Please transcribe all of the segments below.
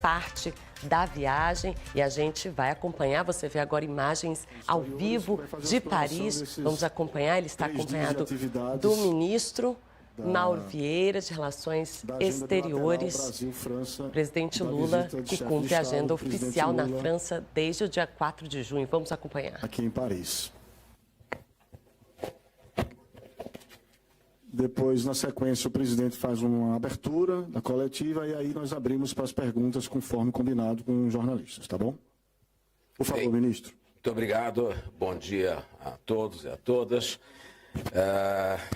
parte da viagem e a gente vai acompanhar. Você vê agora imagens ao vivo de Paris. Vamos acompanhar, ele está acompanhado do ministro Mauro Vieira, de Relações Exteriores, presidente Lula, que cumpre a agenda oficial na França desde o dia 4 de junho. Vamos acompanhar. Aqui em Paris. Depois, na sequência, o presidente faz uma abertura da coletiva e aí nós abrimos para as perguntas conforme combinado com os jornalistas, tá bom? Por favor, ministro. Muito obrigado. Bom dia a todos e a todas.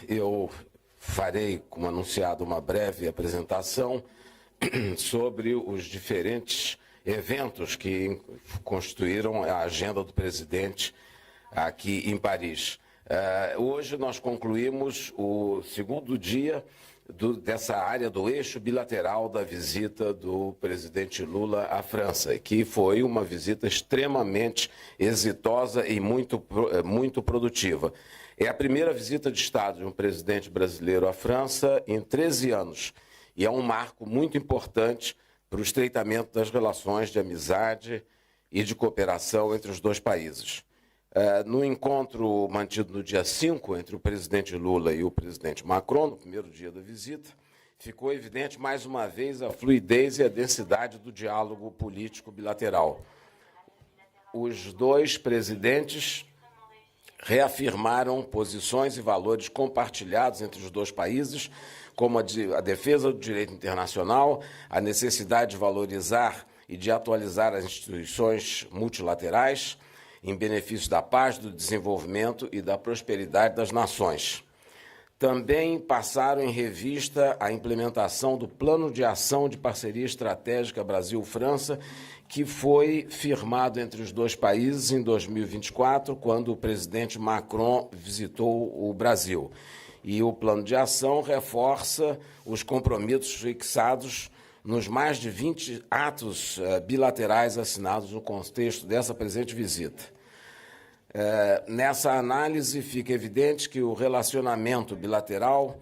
Eu farei, como anunciado, uma breve apresentação sobre os diferentes eventos que constituíram a agenda do presidente aqui em Paris. Hoje nós concluímos o segundo dia dessa área do eixo bilateral da visita do presidente Lula à França, que foi uma visita extremamente exitosa e muito produtiva. É a primeira visita de Estado de um presidente brasileiro à França em 13 anos e é um marco muito importante para o estreitamento das relações de amizade e de cooperação entre os dois países. No encontro mantido no dia 5 entre o presidente Lula e o presidente Macron, no primeiro dia da visita, ficou evidente mais uma vez a fluidez e a densidade do diálogo político bilateral. Os dois presidentes reafirmaram posições e valores compartilhados entre os dois países, como a defesa do direito internacional, a necessidade de valorizar e de atualizar as instituições multilaterais, em benefício da paz, do desenvolvimento e da prosperidade das nações. Também passaram em revista a implementação do Plano de Ação de Parceria Estratégica Brasil-França, que foi firmado entre os dois países em 2024, quando o presidente Macron visitou o Brasil. E o Plano de Ação reforça os compromissos fixados nos mais de 20 atos bilaterais assinados no contexto dessa presente visita. Nessa análise fica evidente que o relacionamento bilateral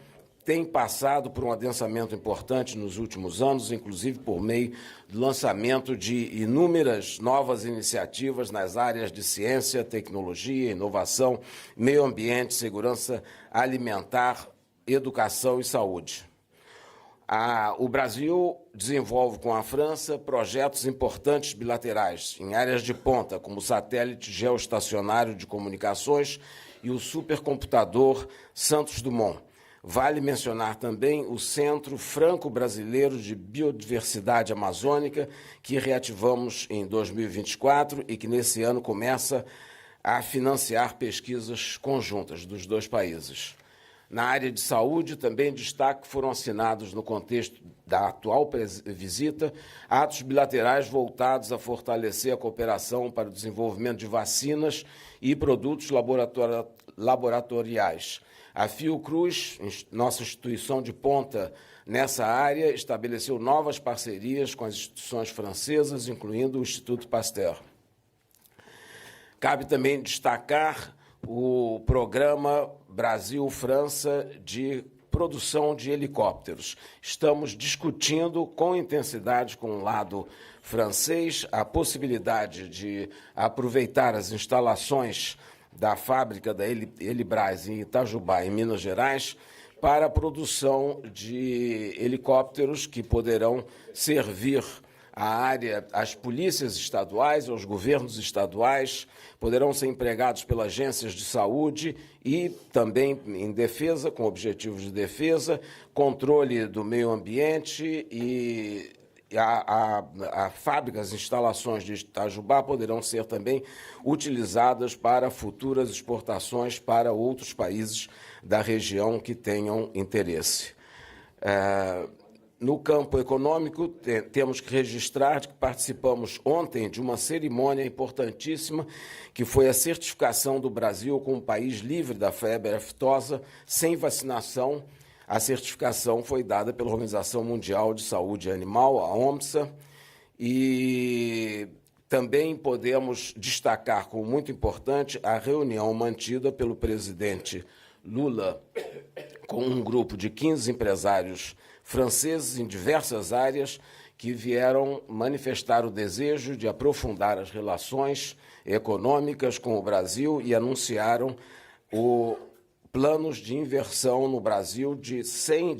tem passado por um adensamento importante nos últimos anos, inclusive por meio do lançamento de inúmeras novas iniciativas nas áreas de ciência, tecnologia, inovação, meio ambiente, segurança alimentar, educação e saúde. O Brasil desenvolve com a França projetos importantes bilaterais em áreas de ponta, como o satélite geoestacionário de comunicações e o supercomputador Santos Dumont. Vale mencionar também o Centro Franco-Brasileiro de Biodiversidade Amazônica, que reativamos em 2024 e que nesse ano começa a financiar pesquisas conjuntas dos dois países. Na área de saúde, também destaque foram assinados, no contexto da atual visita, atos bilaterais voltados a fortalecer a cooperação para o desenvolvimento de vacinas e produtos laboratoriais. A Fiocruz, nossa instituição de ponta nessa área, estabeleceu novas parcerias com as instituições francesas, incluindo o Instituto Pasteur. Cabe também destacar o programa Brasil-França de produção de helicópteros. Estamos discutindo com intensidade com o lado francês a possibilidade de aproveitar as instalações da fábrica da Helibras em Itajubá, em Minas Gerais, para a produção de helicópteros que poderão servir à área, às polícias estaduais, aos governos estaduais, poderão ser empregados pelas agências de saúde e também em defesa, com objetivos de defesa, controle do meio ambiente e a fábrica, as instalações de Itajubá poderão ser também utilizadas para futuras exportações para outros países da região que tenham interesse. No campo econômico, temos que registrar que participamos ontem de uma cerimônia importantíssima, que foi a certificação do Brasil como país livre da febre aftosa, sem vacinação. A certificação foi dada pela Organização Mundial de Saúde Animal, a OMSA, e também podemos destacar como muito importante a reunião mantida pelo presidente Lula com um grupo de 15 empresários franceses em diversas áreas que vieram manifestar o desejo de aprofundar as relações econômicas com o Brasil e anunciaram planos de inversão no Brasil de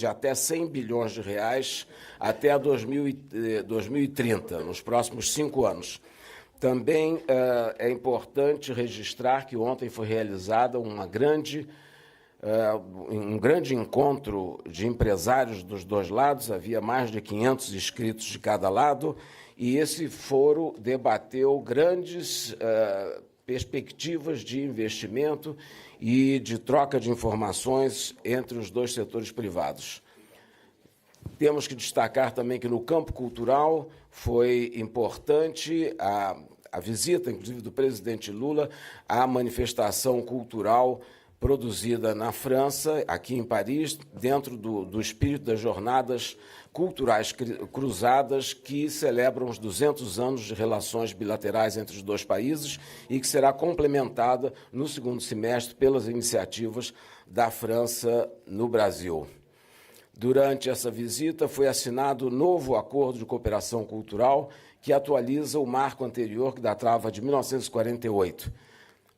até 100 bilhões de reais até 2030, nos próximos 5 anos. Também é importante registrar que ontem foi realizada um grande encontro de empresários dos dois lados, havia mais de 500 inscritos de cada lado, e esse fórum debateu grandes perspectivas de investimento e de troca de informações entre os dois setores privados. Temos que destacar também que no campo cultural foi importante a visita, inclusive, do presidente Lula à manifestação cultural produzida na França, aqui em Paris, dentro do espírito das jornadas culturais cruzadas que celebram os 200 anos de relações bilaterais entre os dois países e que será complementada no segundo semestre pelas iniciativas da França no Brasil. Durante essa visita foi assinado o novo acordo de cooperação cultural que atualiza o marco anterior que datava de 1948.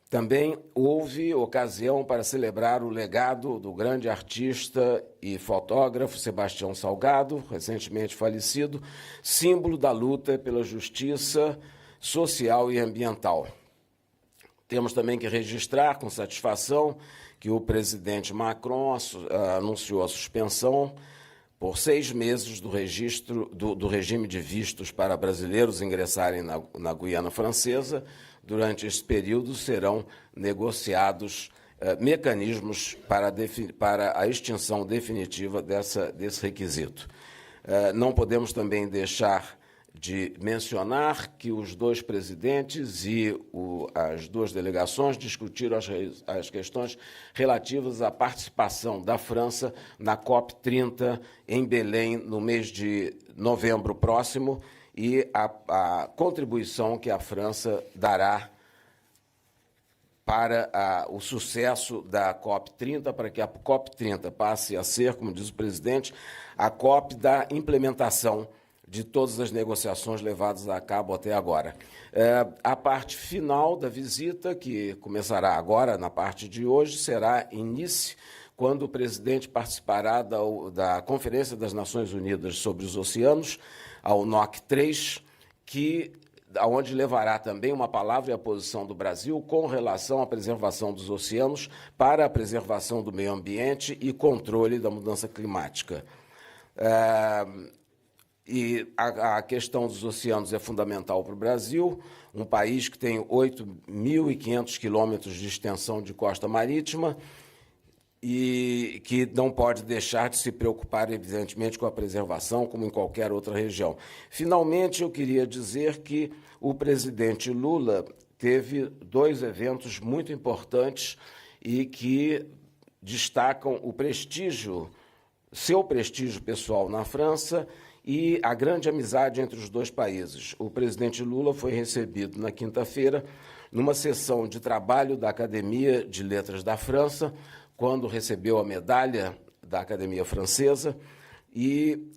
Também houve ocasião para celebrar o legado do grande artista e fotógrafo Sebastião Salgado, recentemente falecido, símbolo da luta pela justiça social e ambiental. Temos também que registrar com satisfação que o presidente Macron anunciou a suspensão por 6 meses do regime de vistos para brasileiros ingressarem na Guiana Francesa. Durante esse período serão negociados mecanismos para a extinção definitiva desse requisito. Não podemos também deixar de mencionar que os dois presidentes e as duas delegações discutiram as questões relativas à participação da França na COP30 em Belém no mês de novembro próximo e a contribuição que a França dará para o sucesso da COP30, para que a COP30 passe a ser, como diz o presidente, a COP da implementação de todas as negociações levadas a cabo até agora. A parte final da visita, que começará agora, na parte de hoje, será em Nice, quando o presidente participará da Conferência das Nações Unidas sobre os Oceanos, ao NOC 3, onde levará também uma palavra e a posição do Brasil com relação à preservação dos oceanos para a preservação do meio ambiente e controle da mudança climática. E a questão dos oceanos é fundamental para o Brasil, um país que tem 8.500 quilômetros de extensão de costa marítima e que não pode deixar de se preocupar, evidentemente, com a preservação, como em qualquer outra região. Finalmente, eu queria dizer que o presidente Lula teve 2 eventos muito importantes e que destacam o prestígio, seu prestígio pessoal na França e a grande amizade entre os dois países. O presidente Lula foi recebido na quinta-feira numa sessão de trabalho da Academia de Letras da França, quando recebeu a medalha da Academia Francesa, e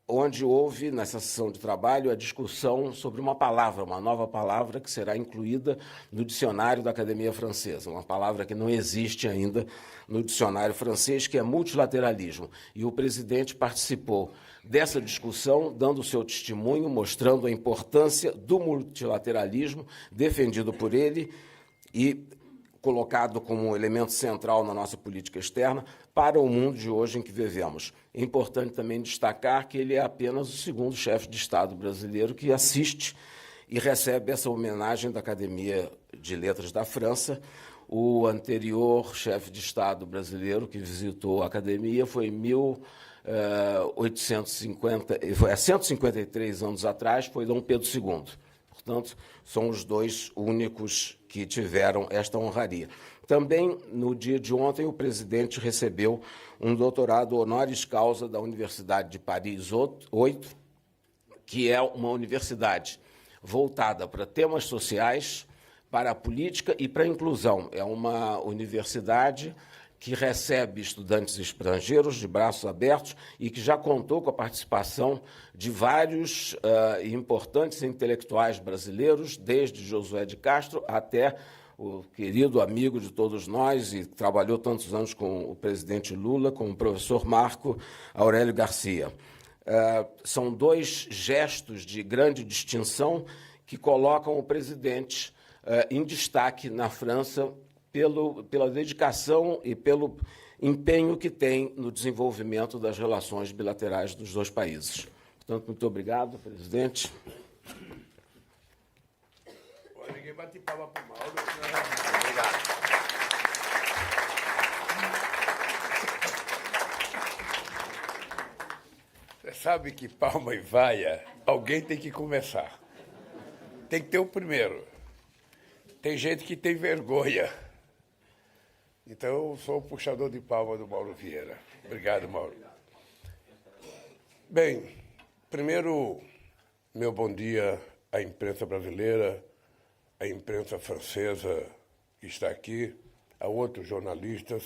onde houve, nessa sessão de trabalho, a discussão sobre uma nova palavra que será incluída no dicionário da Academia Francesa, uma palavra que não existe ainda no dicionário francês, que é multilateralismo. E o presidente participou dessa discussão, dando o seu testemunho, mostrando a importância do multilateralismo defendido por ele e colocado como um elemento central na nossa política externa para o mundo de hoje em que vivemos. É importante também destacar que ele é apenas o segundo chefe de Estado brasileiro que assiste e recebe essa homenagem da Academia de Letras da França. O anterior chefe de Estado brasileiro que visitou a Academia foi em 153 anos atrás, foi Dom Pedro II. Portanto, são os 2 únicos que tiveram esta honraria. Também, no dia de ontem, o presidente recebeu um doutorado honoris causa da Universidade de Paris 8, que é uma universidade voltada para temas sociais, para a política e para a inclusão. É uma universidade que recebe estudantes estrangeiros de braços abertos e que já contou com a participação de vários importantes intelectuais brasileiros, desde Josué de Castro até o querido amigo de todos nós e trabalhou tantos anos com o presidente Lula, como o professor Marco Aurélio Garcia. São dois gestos de grande distinção que colocam o presidente em destaque na França pela dedicação e pelo empenho que tem no desenvolvimento das relações bilaterais dos dois países. Portanto, muito obrigado, presidente. Ninguém bate palma para o Mauro. Obrigado. Você sabe que palma e vaia, alguém tem que começar. Tem que ter o primeiro. Tem gente que tem vergonha. Então, eu sou o puxador de palma do Mauro Vieira. Obrigado, Mauro. Bem, primeiro, meu bom dia à imprensa brasileira, à imprensa francesa que está aqui, a outros jornalistas.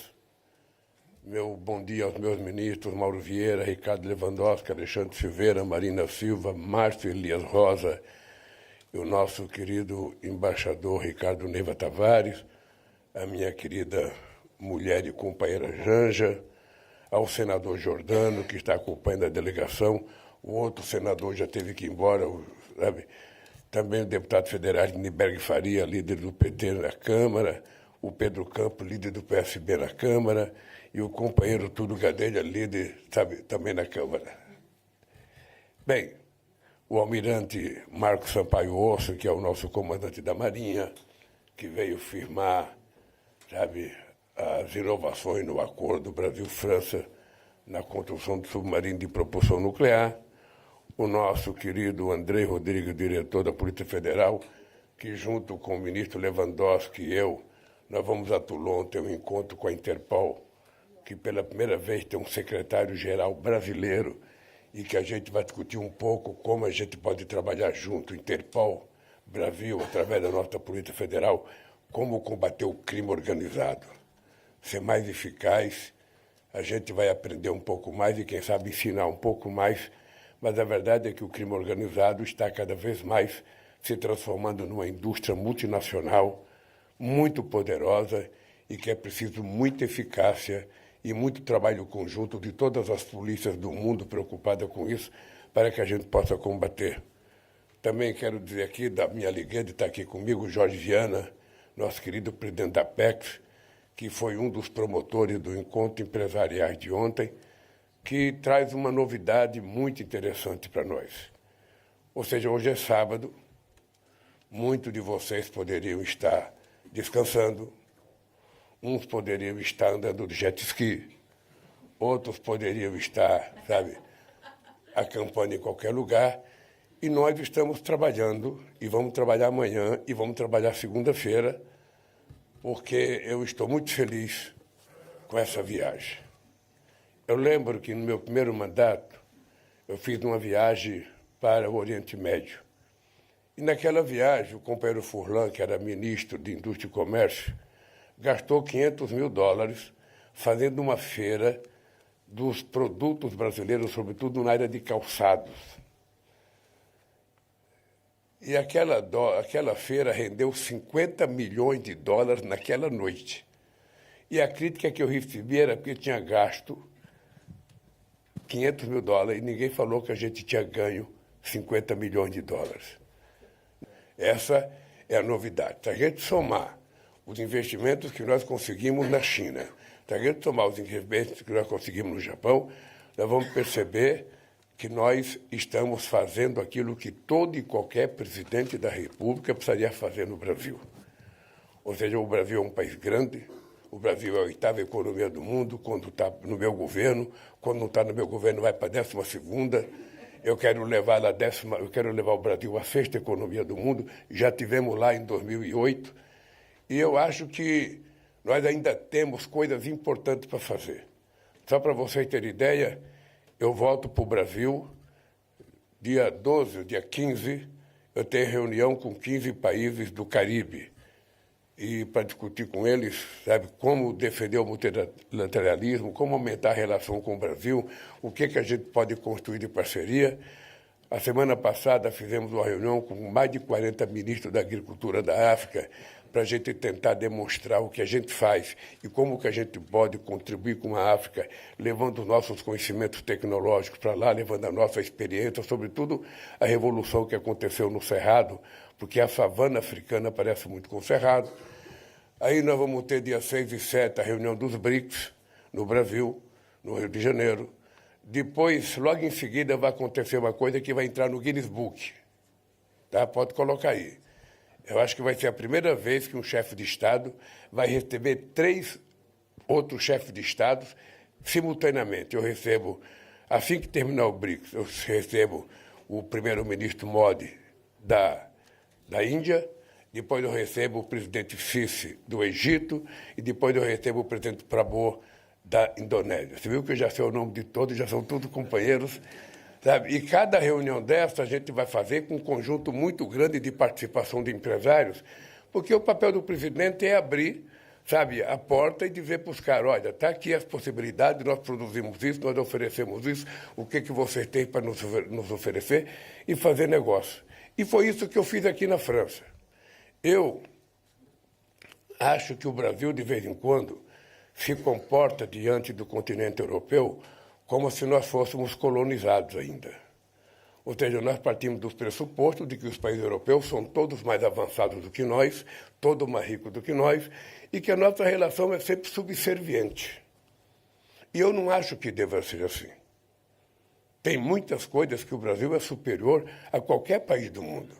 Meu bom dia aos meus ministros, Mauro Vieira, Ricardo Lewandowski, Alexandre Silveira, Marina Silva, Márcio Elias Rosa, e o nosso querido embaixador Ricardo Neiva Tavares, a minha querida mulher e companheira Janja, ao senador Giordano, que está acompanhando a delegação, o outro senador já teve que ir embora, sabe? Também o deputado federal Niberg Faria, líder do PT na Câmara, o Pedro Campos, líder do PSB na Câmara, e o companheiro Túlio Gadelha, líder, sabe, também na Câmara. Bem, o almirante Marcos Sampaio Osso, que é o nosso comandante da Marinha, que veio firmar, sabe, as inovações no acordo Brasil-França na construção do submarino de propulsão nuclear, o nosso querido André Rodrigues, diretor da Polícia Federal, que junto com o ministro Lewandowski e eu, nós vamos a Toulon ter um encontro com a Interpol, que pela primeira vez tem um secretário-geral brasileiro e que a gente vai discutir um pouco como a gente pode trabalhar junto, Interpol, Brasil, através da nossa Polícia Federal, como combater o crime organizado, ser mais eficaz. A gente vai aprender um pouco mais e, quem sabe, ensinar um pouco mais, mas a verdade é que o crime organizado está cada vez mais se transformando numa indústria multinacional muito poderosa e que é preciso muita eficácia e muito trabalho conjunto de todas as polícias do mundo preocupadas com isso para que a gente possa combater. Também quero dizer aqui da minha alegria de estar aqui comigo, Jorge Viana, nosso querido presidente da Apex, que foi um dos promotores do encontro empresarial de ontem, que traz uma novidade muito interessante para nós. Ou seja, hoje é sábado, muitos de vocês poderiam estar descansando, uns poderiam estar andando de jet ski, outros poderiam estar, sabe, acampando em qualquer lugar, e nós estamos trabalhando, e vamos trabalhar amanhã, e vamos trabalhar segunda-feira, porque eu estou muito feliz com essa viagem. Eu lembro que no meu primeiro mandato, eu fiz uma viagem para o Oriente Médio. E naquela viagem, o companheiro Furlan, que era ministro de Indústria e Comércio, gastou $500 mil fazendo uma feira dos produtos brasileiros, sobretudo na área de calçados. E aquela feira rendeu $50 milhões naquela noite. E a crítica que eu recebi era porque tinha gasto $500 mil e ninguém falou que a gente tinha ganho $50 milhões. Essa é a novidade. Se a gente somar os investimentos que nós conseguimos na China, se a gente somar os investimentos que nós conseguimos no Japão, nós vamos perceber que nós estamos fazendo aquilo que todo e qualquer presidente da República precisaria fazer no Brasil. Ou seja, o Brasil é um país grande, o Brasil é a 8ª economia do mundo, quando está no meu governo, quando não está no meu governo vai para a 12ª. Eu quero levar o Brasil à 6ª economia do mundo, já tivemos lá em 2008, e eu acho que nós ainda temos coisas importantes para fazer. Só para vocês terem ideia, eu volto para o Brasil, dia 12, dia 15, eu tenho reunião com 15 países do Caribe. e para discutir com eles, sabe, como defender o multilateralismo, como aumentar a relação com o Brasil, o que a gente pode construir de parceria. A semana passada fizemos uma reunião com mais de 40 ministros da agricultura da África para a gente tentar demonstrar o que a gente faz e como que a gente pode contribuir com a África, levando os nossos conhecimentos tecnológicos para lá, levando a nossa experiência, sobretudo a revolução que aconteceu no Cerrado, porque a savana africana parece muito com o Cerrado. Aí nós vamos ter dia 6 e 7 a reunião dos BRICS, no Brasil, no Rio de Janeiro. Depois, logo em seguida, vai acontecer uma coisa que vai entrar no Guinness Book. Tá? Pode colocar aí. Eu acho que vai ser a primeira vez que um chefe de Estado vai receber 3 outros chefes de Estado simultaneamente. Eu recebo, assim que terminar o BRICS, eu recebo o primeiro-ministro Modi da Índia, depois eu recebo o presidente Sisi do Egito e depois eu recebo o presidente Prabowo da Indonésia. Você viu que eu já sei o nome de todos, já são todos companheiros, sabe? E cada reunião dessa a gente vai fazer com um conjunto muito grande de participação de empresários, porque o papel do presidente é abrir, sabe, a porta e dizer para os caras, olha, está aqui as possibilidades, nós produzimos isso, nós oferecemos isso, o que vocês têm para nos oferecer e fazer negócio. E foi isso que eu fiz aqui na França. Eu acho que o Brasil, de vez em quando, se comporta diante do continente europeu como se nós fôssemos colonizados ainda. Ou seja, nós partimos do pressuposto de que os países europeus são todos mais avançados do que nós, todos mais ricos do que nós, e que a nossa relação é sempre subserviente. E eu não acho que deva ser assim. Tem muitas coisas que o Brasil é superior a qualquer país do mundo.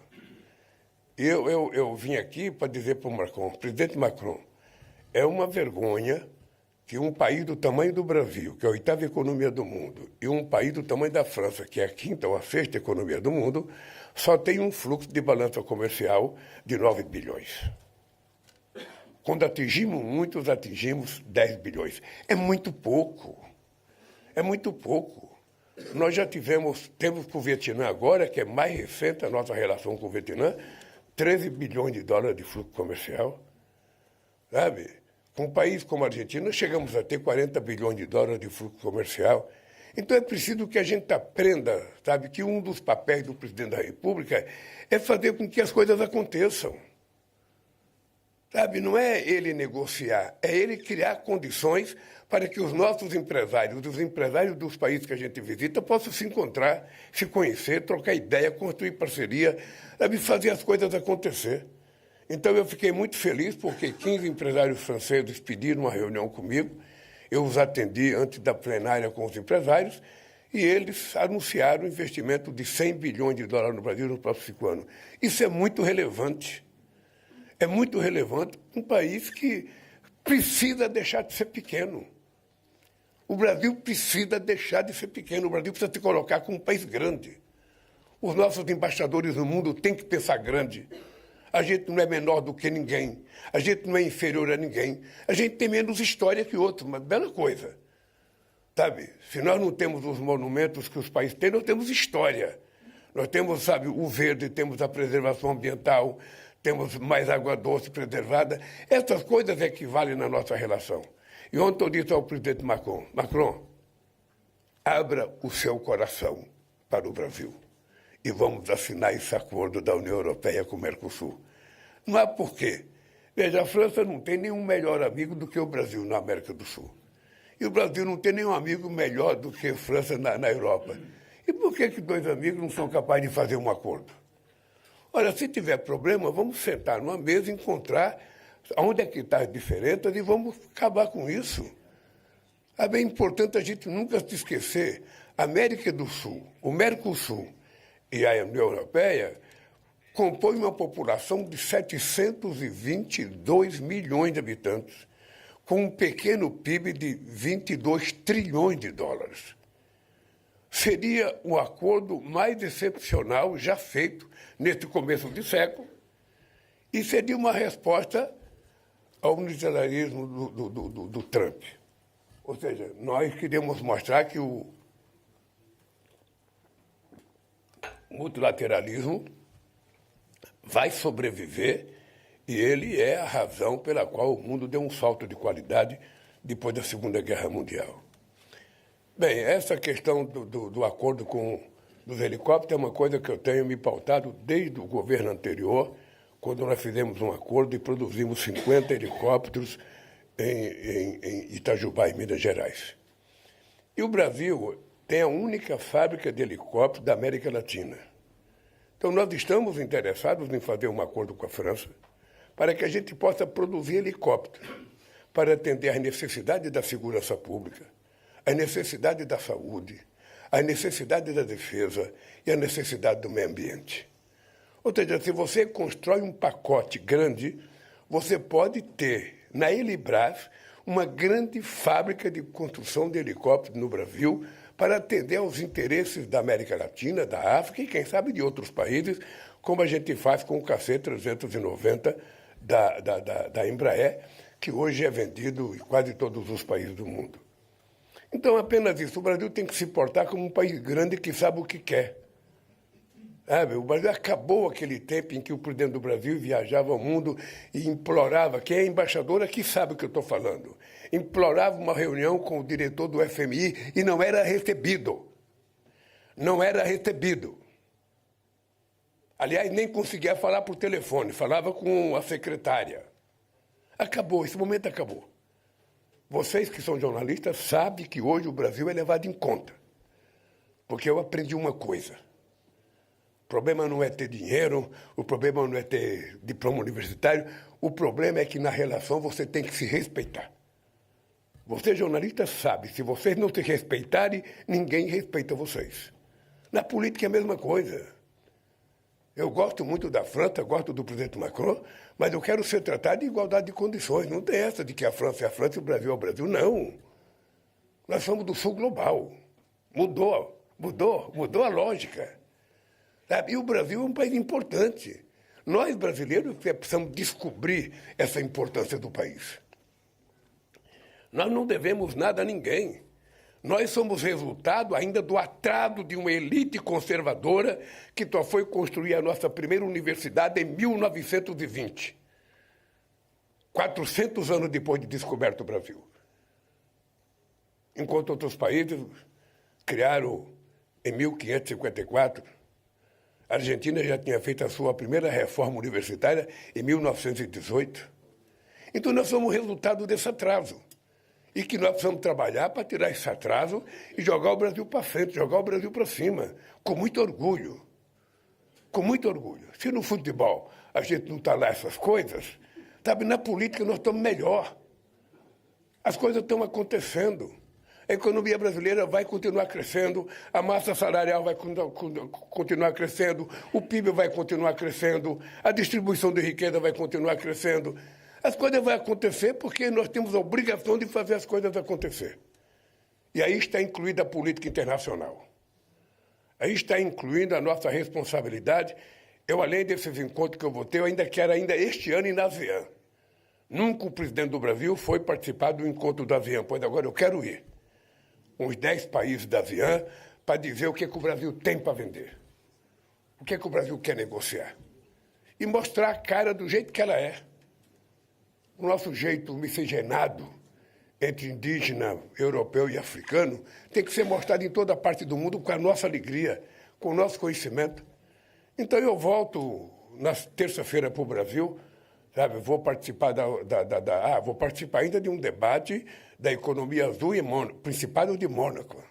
Eu vim aqui para dizer para o Macron, presidente Macron, é uma vergonha que um país do tamanho do Brasil, que é a 8ª economia do mundo, e um país do tamanho da França, que é a 5ª ou a 6ª economia do mundo, só tem um fluxo de balança comercial de 9 bilhões. Quando atingimos muitos, atingimos 10 bilhões. É muito pouco. É muito pouco. Nós já temos com o Vietnã agora, que é mais recente a nossa relação com o Vietnã, 13 bilhões de dólares de fluxo comercial. Sabe? Com um país como a Argentina, chegamos a ter 40 bilhões de dólares de fluxo comercial. Então é preciso que a gente aprenda, sabe, que um dos papéis do presidente da República é fazer com que as coisas aconteçam. Sabe, não é ele negociar, é ele criar condições para que os nossos empresários, os empresários dos países que a gente visita, possam se encontrar, se conhecer, trocar ideia, construir parceria, sabe, fazer as coisas acontecer. Então eu fiquei muito feliz porque 15 empresários franceses pediram uma reunião comigo, eu os atendi antes da plenária com os empresários e eles anunciaram um investimento de 100 bilhões de dólares no Brasil nos próximos 5 anos. Isso é muito relevante. É muito relevante para um país que precisa deixar de ser pequeno. O Brasil precisa deixar de ser pequeno. O Brasil precisa se colocar como um país grande. Os nossos embaixadores no mundo têm que pensar grande. A gente não é menor do que ninguém. A gente não é inferior a ninguém. A gente tem menos história que outros, mas bela coisa. Sabe, se nós não temos os monumentos que os países têm, nós temos história. Nós temos, sabe, o verde, temos a preservação ambiental, temos mais água doce preservada. Essas coisas é que valem na nossa relação. E ontem eu disse ao presidente Macron, abra o seu coração para o Brasil e vamos assinar esse acordo da União Europeia com o Mercosul. Não há porquê. Veja, a França não tem nenhum melhor amigo do que o Brasil na América do Sul. E o Brasil não tem nenhum amigo melhor do que a França na Europa. E por que 2 amigos não são capazes de fazer um acordo? Olha, se tiver problema, vamos sentar numa mesa e encontrar onde é que estão as diferenças e vamos acabar com isso. É bem importante a gente nunca se esquecer, a América do Sul, o Mercosul e a União Europeia compõem uma população de 722 milhões de habitantes, com um pequeno PIB de 22 trilhões de dólares. Seria o acordo mais excepcional já feito neste começo de século e seria uma resposta ao unilateralismo do Trump. Ou seja, nós queríamos mostrar que o multilateralismo vai sobreviver E ele é a razão pela qual o mundo deu um salto de qualidade depois da Segunda Guerra Mundial. Bem, essa questão do acordo dos helicópteros é uma coisa que eu tenho me pautado desde o governo anterior, quando nós fizemos um acordo e produzimos 50 helicópteros em Itajubá, em Minas Gerais. E o Brasil tem a única fábrica de helicópteros da América Latina. Então, nós estamos interessados em fazer um acordo com a França para que a gente possa produzir helicópteros para atender às necessidades da segurança pública, às necessidades da saúde, às necessidades da defesa e às necessidades do meio ambiente. Ou seja, se você constrói um pacote grande, você pode ter na Helibras uma grande fábrica de construção de helicópteros no Brasil para atender aos interesses da América Latina, da África e, quem sabe, de outros países, como a gente faz com o KC-390 da Embraer, que hoje é vendido em quase todos os países do mundo. Então, apenas isso. O Brasil tem que se portar como um país grande que sabe o que quer. O Brasil acabou aquele tempo em que o presidente do Brasil viajava ao mundo e implorava, quem é embaixador aqui sabe o que eu estou falando, implorava uma reunião com o diretor do FMI e não era recebido. Não era recebido. Aliás, nem conseguia falar por telefone, falava com a secretária. Acabou, esse momento acabou. Vocês que são jornalistas sabem que hoje o Brasil é levado em conta. Porque eu aprendi uma coisa. O problema não é ter dinheiro, o problema não é ter diploma universitário, o problema é que na relação você tem que se respeitar. Vocês jornalistas sabem, se vocês não se respeitarem, ninguém respeita vocês. Na política é a mesma coisa. Eu gosto muito da França, gosto do presidente Macron, mas eu quero ser tratado de igualdade de condições. Não tem essa de que a França é a França e o Brasil é o Brasil. Não. Nós somos do sul global. Mudou a lógica. Sabe? E o Brasil é um país importante. Nós, brasileiros, precisamos descobrir essa importância do país. Nós não devemos nada a ninguém. Nós somos resultado ainda do atraso de uma elite conservadora que só foi construir a nossa primeira universidade em 1920. 400 anos depois de descoberto o Brasil. Enquanto outros países criaram em 1554, a Argentina já tinha feito a sua primeira reforma universitária em 1918. Então nós somos resultado desse atraso. E que nós precisamos trabalhar para tirar esse atraso e jogar o Brasil para frente, jogar o Brasil para cima, com muito orgulho. Com muito orgulho. Se no futebol a gente não está lá essas coisas, sabe, na política nós estamos melhor. As coisas estão acontecendo. A economia brasileira vai continuar crescendo, a massa salarial vai continuar crescendo, o PIB vai continuar crescendo, a distribuição de riqueza vai continuar crescendo. As coisas vão acontecer porque nós temos a obrigação de fazer as coisas acontecer. E aí está incluída a política internacional. Aí está incluindo a nossa responsabilidade. Eu, além desses encontros que eu vou ter, eu ainda quero este ano ir na ASEAN. Nunca o presidente do Brasil foi participar do encontro da ASEAN, pois agora eu quero ir. Uns 10 países da ASEAN para dizer o que o Brasil tem para vender. O que o Brasil quer negociar. E mostrar a cara do jeito que ela é. O nosso jeito miscigenado entre indígena, europeu e africano tem que ser mostrado em toda parte do mundo com a nossa alegria, com o nosso conhecimento. Então eu volto na terça-feira para o Brasil, sabe? Vou participar vou participar ainda de um debate da economia azul em Principado de Mônaco.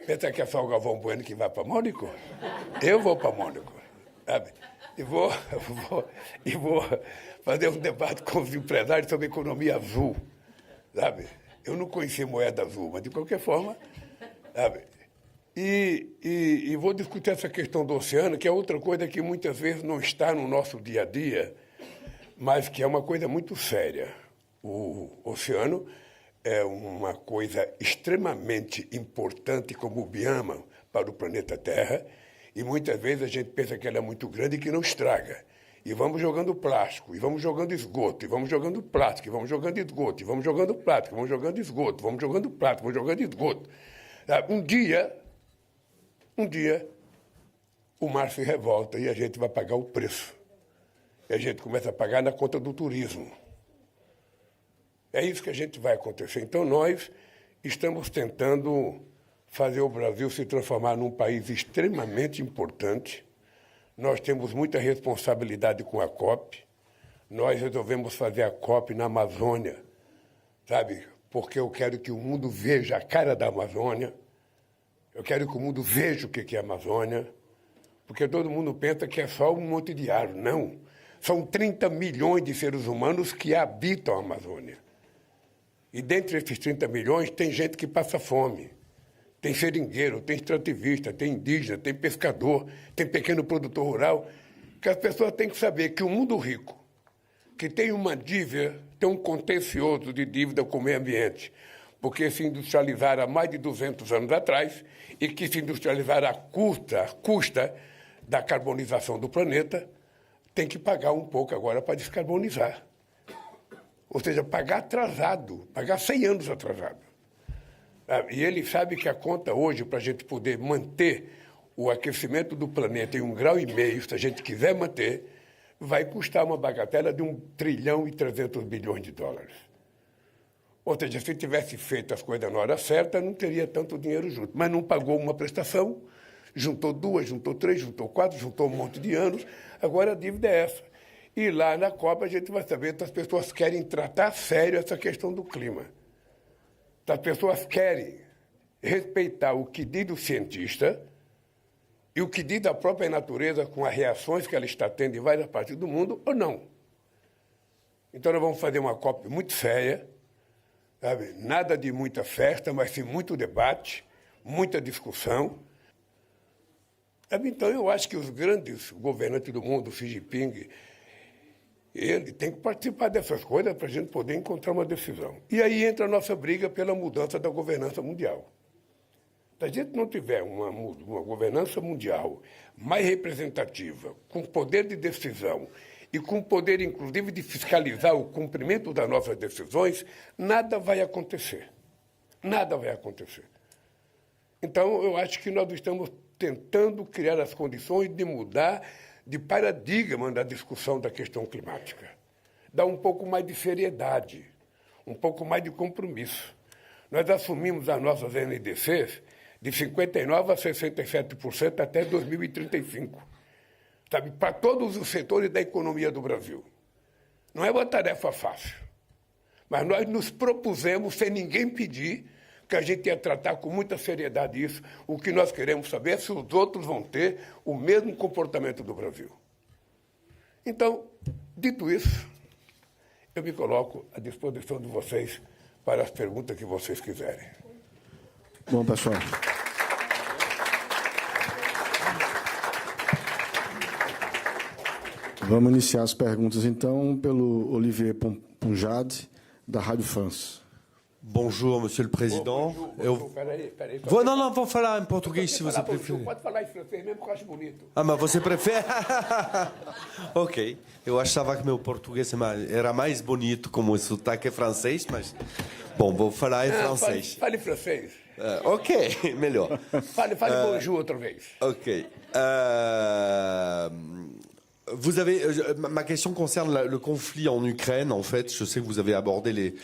Pensa que é só o Galvão Bueno que vai para Mônaco? Eu vou para Mônaco, sabe? E vou fazer um debate com os empresários sobre economia azul, sabe? Eu não conhecia moeda azul, mas de qualquer forma, sabe? E vou discutir essa questão do oceano, que é outra coisa que muitas vezes não está no nosso dia a dia, mas que é uma coisa muito séria. O oceano é uma coisa extremamente importante como bioma para o planeta Terra, e muitas vezes a gente pensa que ela é muito grande e que não estraga. E vamos jogando plástico, e vamos jogando esgoto, e vamos jogando plástico, e vamos jogando esgoto, e vamos jogando plástico, vamos jogando esgoto, vamos jogando plástico, vamos jogando esgoto. Um dia, o mar se revolta e a gente vai pagar o preço. e a gente começa a pagar na conta do turismo. É isso que a gente vai acontecer. Então, nós estamos tentando fazer o Brasil se transformar num país extremamente importante. Nós temos muita responsabilidade com a COP. Nós resolvemos fazer a COP na Amazônia, sabe? Porque eu quero que o mundo veja a cara da Amazônia. Eu quero que o mundo veja o que é a Amazônia. Porque todo mundo pensa que é só um monte de árvore. Não. São 30 milhões de seres humanos que habitam a Amazônia. E dentre esses 30 milhões tem gente que passa fome. Tem seringueiro, tem extrativista, tem indígena, tem pescador, tem pequeno produtor rural. Que as pessoas têm que saber que o mundo rico, que tem uma dívida, tem um contencioso de dívida com o meio ambiente, porque se industrializaram há mais de 200 anos atrás e que se industrializaram à custa da carbonização do planeta, tem que pagar um pouco agora para descarbonizar. Ou seja, pagar atrasado, pagar 100 anos atrasado. E ele sabe que a conta hoje, para a gente poder manter o aquecimento do planeta em 1,5 graus, se a gente quiser manter, vai custar uma bagatela de 1 trilhão e 300 bilhões de dólares. Ou seja, se tivesse feito as coisas na hora certa, não teria tanto dinheiro junto. Mas não pagou uma prestação, juntou 2, juntou 3, juntou 4, juntou um monte de anos, agora a dívida é essa. E lá na Copa a gente vai saber se as pessoas querem tratar a sério essa questão do clima. Se as pessoas querem respeitar o que diz o cientista e o que diz a própria natureza com as reações que ela está tendo em várias partes do mundo ou não. Então nós vamos fazer uma COP muito séria, sabe? Nada de muita festa, mas sim muito debate, muita discussão. Então eu acho que os grandes governantes do mundo, Xi Jinping, ele tem que participar dessas coisas para a gente poder encontrar uma decisão. E aí entra a nossa briga pela mudança da governança mundial. Se a gente não tiver uma governança mundial mais representativa, com poder de decisão e com poder, inclusive, de fiscalizar o cumprimento das nossas decisões, nada vai acontecer. Nada vai acontecer. Então, eu acho que nós estamos tentando criar as condições de mudar de paradigma da discussão da questão climática. Dar um pouco mais de seriedade, um pouco mais de compromisso. Nós assumimos as nossas NDCs de 59% a 67% até 2035, sabe, para todos os setores da economia do Brasil. Não é uma tarefa fácil, mas nós nos propusemos, sem ninguém pedir, que a gente ia tratar com muita seriedade isso. O que nós queremos saber é se os outros vão ter o mesmo comportamento do Brasil. Então, dito isso, eu me coloco à disposição de vocês para as perguntas que vocês quiserem. Bom, pessoal. Vamos iniciar as perguntas, então, pelo Olivier Punjade, da Rádio France. Bonjour, Monsieur le Président. Peraí. Não, vou falar em português se você preferir. Pode falar em francês mesmo, que eu acho bonito. Ah, mas você prefere? Ok. Eu achava que meu português era mais bonito como o sotaque francês, mas... Bom, vou falar em francês. Fale francês. Ok, melhor. Fale bonjour outra vez. Ok. Ma question concerne le conflit en Ukraine. En fait, je sais que vous avez abordé les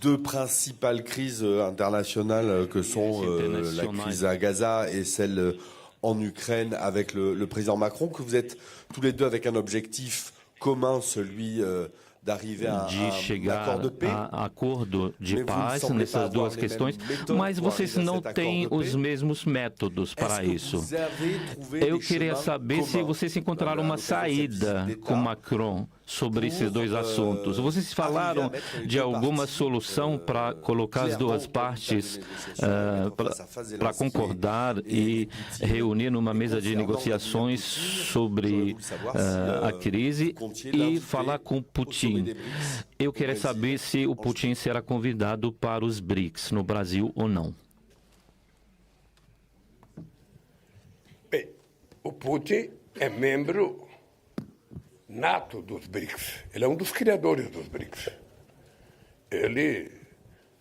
deux principales crises internationales que sont la crise à Gaza et celle en Ukraine avec le président Macron, que vous êtes tous les deux avec un objectif commun, celui d'arriver a chegar a acordo de paz nessas duas questões, mas vocês não têm os mesmos métodos para isso. Eu queria saber se vocês encontraram uma saída com Macron sobre esses dois assuntos. Vocês falaram de alguma solução para colocar as duas partes para concordar e reunir numa mesa de negociações sobre a crise e falar com Putin. Eu queria saber se o Putin será convidado para os BRICS no Brasil ou não. Bem, o Putin é membro nato dos BRICS. Ele é um dos criadores dos BRICS. Ele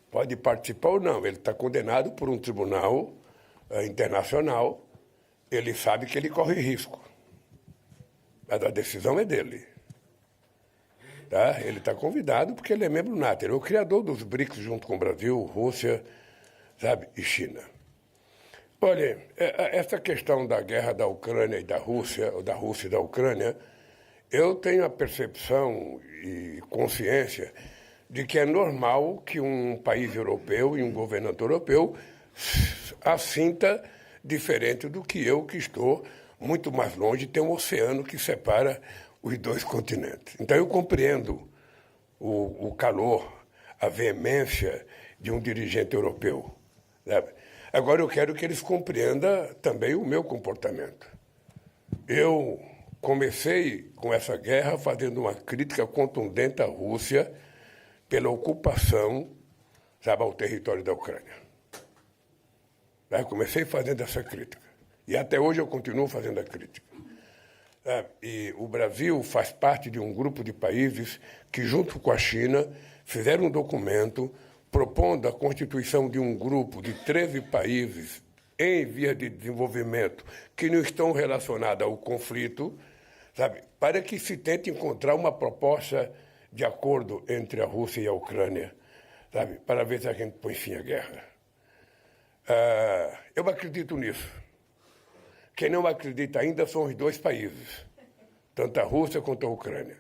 pode participar ou não. Ele está condenado por um tribunal internacional. Ele sabe que ele corre risco. Mas a decisão é dele. Tá? Ele está convidado porque ele é membro NATO. Ele é o criador dos BRICS junto com o Brasil, Rússia, sabe, e China. Olha, essa questão da guerra da Ucrânia e da Rússia, ou da Rússia e da Ucrânia, eu tenho a percepção e consciência de que é normal que um país europeu e um governante europeu a sinta diferente do que eu, que estou muito mais longe, tem um oceano que separa os dois continentes. Então eu compreendo o calor, a veemência de um dirigente europeu, sabe? Agora eu quero que eles compreendam também o meu comportamento. Eu comecei com essa guerra fazendo uma crítica contundente à Rússia pela ocupação, sabe, ao território da Ucrânia. Eu comecei fazendo essa crítica. E até hoje eu continuo fazendo a crítica. E o Brasil faz parte de um grupo de países que, junto com a China, fizeram um documento propondo a constituição de um grupo de 13 países em via de desenvolvimento que não estão relacionados ao conflito, sabe, para que se tente encontrar uma proposta de acordo entre a Rússia e a Ucrânia, sabe, para ver se a gente põe fim à guerra. Eu acredito nisso. Quem não acredita ainda são os dois países, tanto a Rússia quanto a Ucrânia.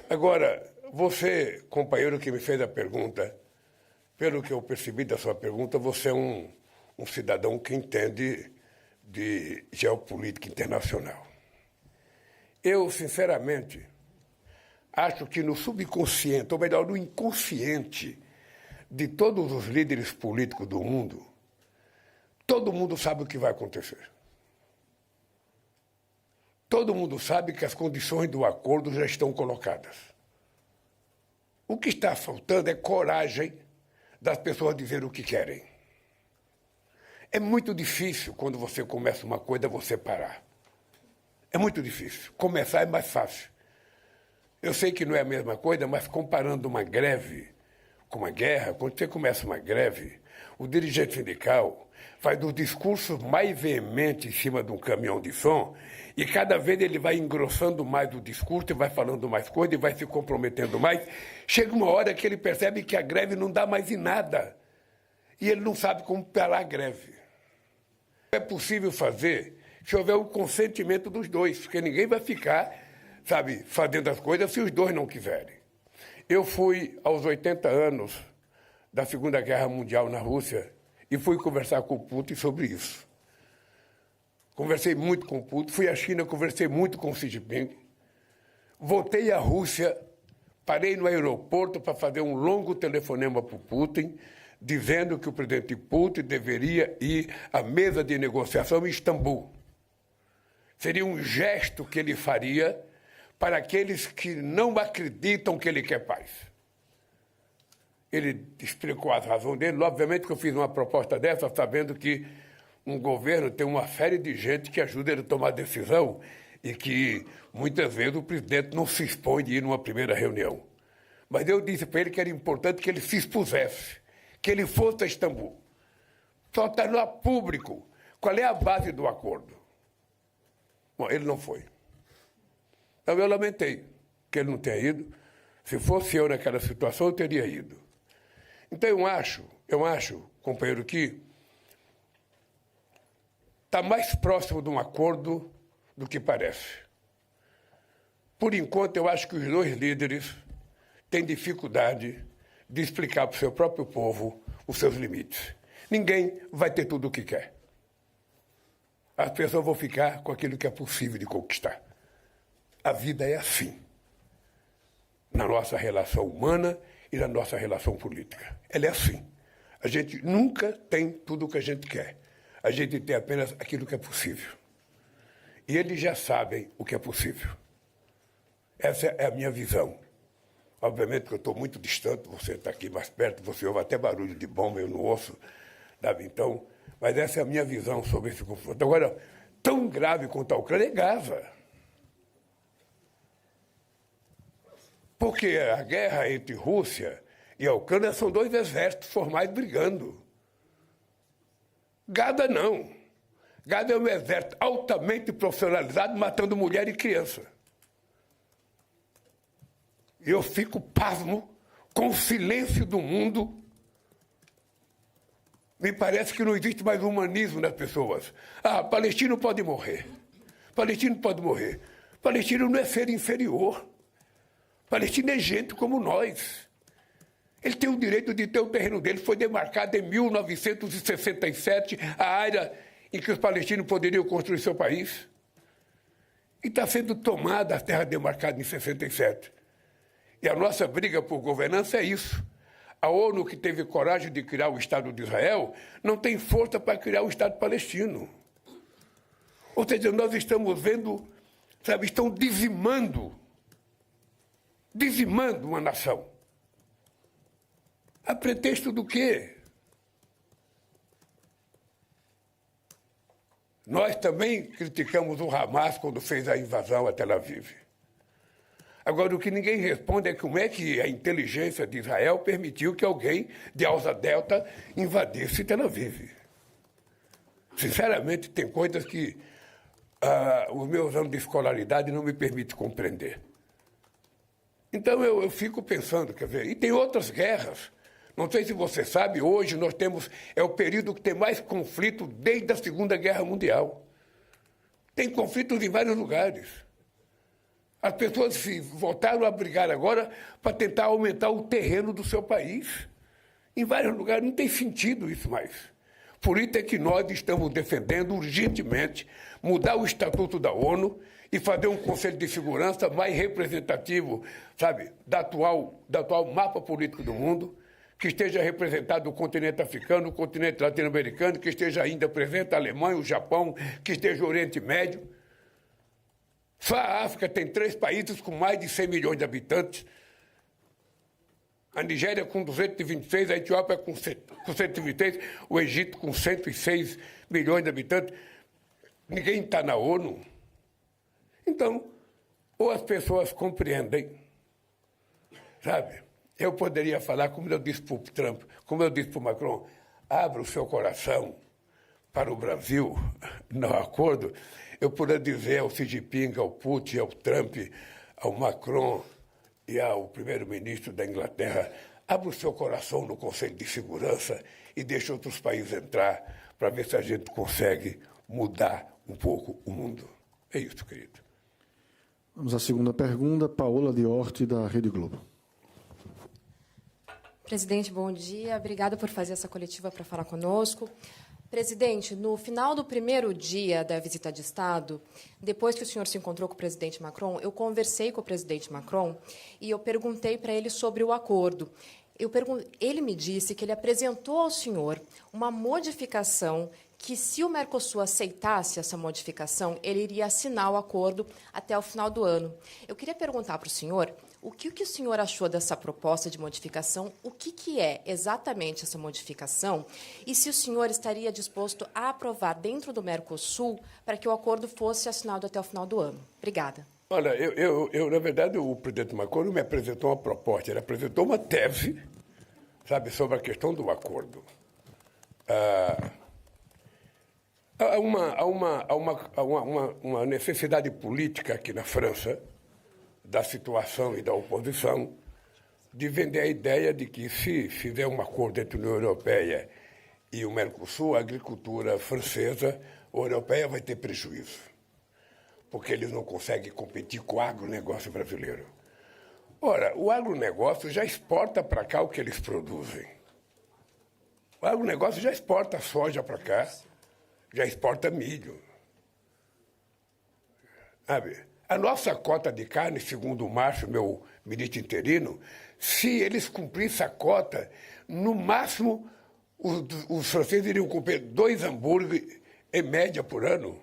Agora, você, companheiro que me fez a pergunta, pelo que eu percebi da sua pergunta, você é um cidadão que entende de geopolítica internacional. Eu, sinceramente, acho que no subconsciente, ou melhor, no inconsciente de todos os líderes políticos do mundo, todo mundo sabe o que vai acontecer. Todo mundo sabe que as condições do acordo já estão colocadas. O que está faltando é coragem das pessoas dizer o que querem. É muito difícil, quando você começa uma coisa, você parar. É muito difícil. Começar é mais fácil. Eu sei que não é a mesma coisa, mas comparando uma greve com uma guerra, quando você começa uma greve, o dirigente sindical faz os discursos mais veementes em cima de um caminhão de som e cada vez ele vai engrossando mais o discurso, e vai falando mais coisas, e vai se comprometendo mais. Chega uma hora que ele percebe que a greve não dá mais em nada e ele não sabe como parar a greve. É possível fazer se houver o consentimento dos dois, porque ninguém vai ficar, sabe, fazendo as coisas se os dois não quiserem. Eu fui aos 80 anos da Segunda Guerra Mundial na Rússia e fui conversar com o Putin sobre isso. Conversei muito com o Putin, fui à China, conversei muito com o Xi Jinping. Voltei à Rússia, parei no aeroporto para fazer um longo telefonema para o Putin, dizendo que o presidente Putin deveria ir à mesa de negociação em Istambul. Seria um gesto que ele faria para aqueles que não acreditam que ele quer paz. Ele explicou as razões dele. Obviamente que eu fiz uma proposta dessa sabendo que um governo tem uma série de gente que ajuda ele a tomar decisão e que muitas vezes o presidente não se expõe de ir numa primeira reunião. Mas eu disse para ele que era importante que ele se expusesse, que ele fosse a Istambul. Só está lá público. Qual é a base do acordo? Bom, ele não foi. Então eu lamentei que ele não tenha ido. Se fosse eu naquela situação, eu teria ido. Então eu acho, companheiro, que está mais próximo de um acordo do que parece. Por enquanto, eu acho que os dois líderes têm dificuldade de explicar para o seu próprio povo os seus limites. Ninguém vai ter tudo o que quer. As pessoas vão ficar com aquilo que é possível de conquistar. A vida é assim, na nossa relação humana e na nossa relação política. Ela é assim. A gente nunca tem tudo o que a gente quer. A gente tem apenas aquilo que é possível. E eles já sabem o que é possível. Essa é a minha visão. Obviamente que eu estou muito distante, você está aqui mais perto, você ouve até barulho de bomba, eu não ouço, sabe? Então, mas essa é a minha visão sobre esse confronto. Agora, tão grave quanto a Ucrânia é Gaza. Porque a guerra entre Rússia e a Ucrânia são dois exércitos formais brigando. Gaza não. Gaza é um exército altamente profissionalizado matando mulher e criança. Eu fico pasmo com o silêncio do mundo. Me parece que não existe mais humanismo nas pessoas. Ah, palestino pode morrer. Palestino pode morrer. Palestino não é ser inferior. Palestino é gente como nós. Ele tem o direito de ter o terreno dele. Foi demarcado em 1967 a área em que os palestinos poderiam construir seu país. E está sendo tomada a terra demarcada em 67. E a nossa briga por governança é isso. A ONU, que teve coragem de criar o Estado de Israel, não tem força para criar o Estado palestino. Ou seja, nós estamos vendo, sabe, estão dizimando uma nação. A pretexto do quê? Nós também criticamos o Hamas quando fez a invasão a Tel Aviv. Agora, o que ninguém responde é como é que a inteligência de Israel permitiu que alguém de Asa Delta invadisse Tel Aviv. Sinceramente, tem coisas que os meus anos de escolaridade não me permitem compreender. Então, eu fico pensando, quer ver, e tem outras guerras. Não sei se você sabe, hoje nós temos, é o período que tem mais conflito desde a Segunda Guerra Mundial. Tem conflitos em vários lugares. As pessoas se voltaram a brigar agora para tentar aumentar o terreno do seu país. Em vários lugares não tem sentido isso mais. Por isso é que nós estamos defendendo urgentemente mudar o Estatuto da ONU e fazer um Conselho de Segurança mais representativo, sabe, do atual mapa político do mundo, que esteja representado o continente africano, o continente latino-americano, que esteja ainda presente a Alemanha, o Japão, que esteja o Oriente Médio. Só a África tem 3 países com mais de 100 milhões de habitantes. A Nigéria com 226, a Etiópia com 126, o Egito com 106 milhões de habitantes. Ninguém está na ONU. Então, ou as pessoas compreendem, sabe? Eu poderia falar, como eu disse para o Trump, como eu disse para o Macron, abra o seu coração para o Brasil no acordo. Eu poderia dizer ao Xi Jinping, ao Putin, ao Trump, ao Macron e ao primeiro-ministro da Inglaterra, abra o seu coração no Conselho de Segurança e deixe outros países entrar para ver se a gente consegue mudar um pouco o mundo. É isso, querido. Vamos à segunda pergunta, Paola Diorti, da Rede Globo. Presidente, bom dia. Obrigada por fazer essa coletiva para falar conosco. Presidente, no final do primeiro dia da visita de Estado, depois que o senhor se encontrou com o presidente Macron, eu conversei com o presidente Macron e eu perguntei para ele sobre o acordo. Ele me disse que ele apresentou ao senhor uma modificação que, se o Mercosul aceitasse essa modificação, ele iria assinar o acordo até o final do ano. Eu queria perguntar para o senhor o que o senhor achou dessa proposta de modificação, o que é exatamente essa modificação e se o senhor estaria disposto a aprovar dentro do Mercosul para que o acordo fosse assinado até o final do ano. Obrigada. Olha, na verdade, o presidente Macron não me apresentou uma proposta, ele apresentou uma tese, sabe, sobre a questão do acordo. Há uma necessidade política aqui na França, da situação e da oposição, de vender a ideia de que, se fizer um acordo entre a União Europeia e o Mercosul, a agricultura francesa ou europeia vai ter prejuízo, porque eles não conseguem competir com o agronegócio brasileiro. Ora, o agronegócio já exporta para cá o que eles produzem. O agronegócio já exporta soja para cá, já exporta milho. Sabe? A nossa cota de carne, segundo o Márcio, meu ministro interino, se eles cumprissem a cota, no máximo os franceses iriam comer 2 hambúrgueres em média por ano.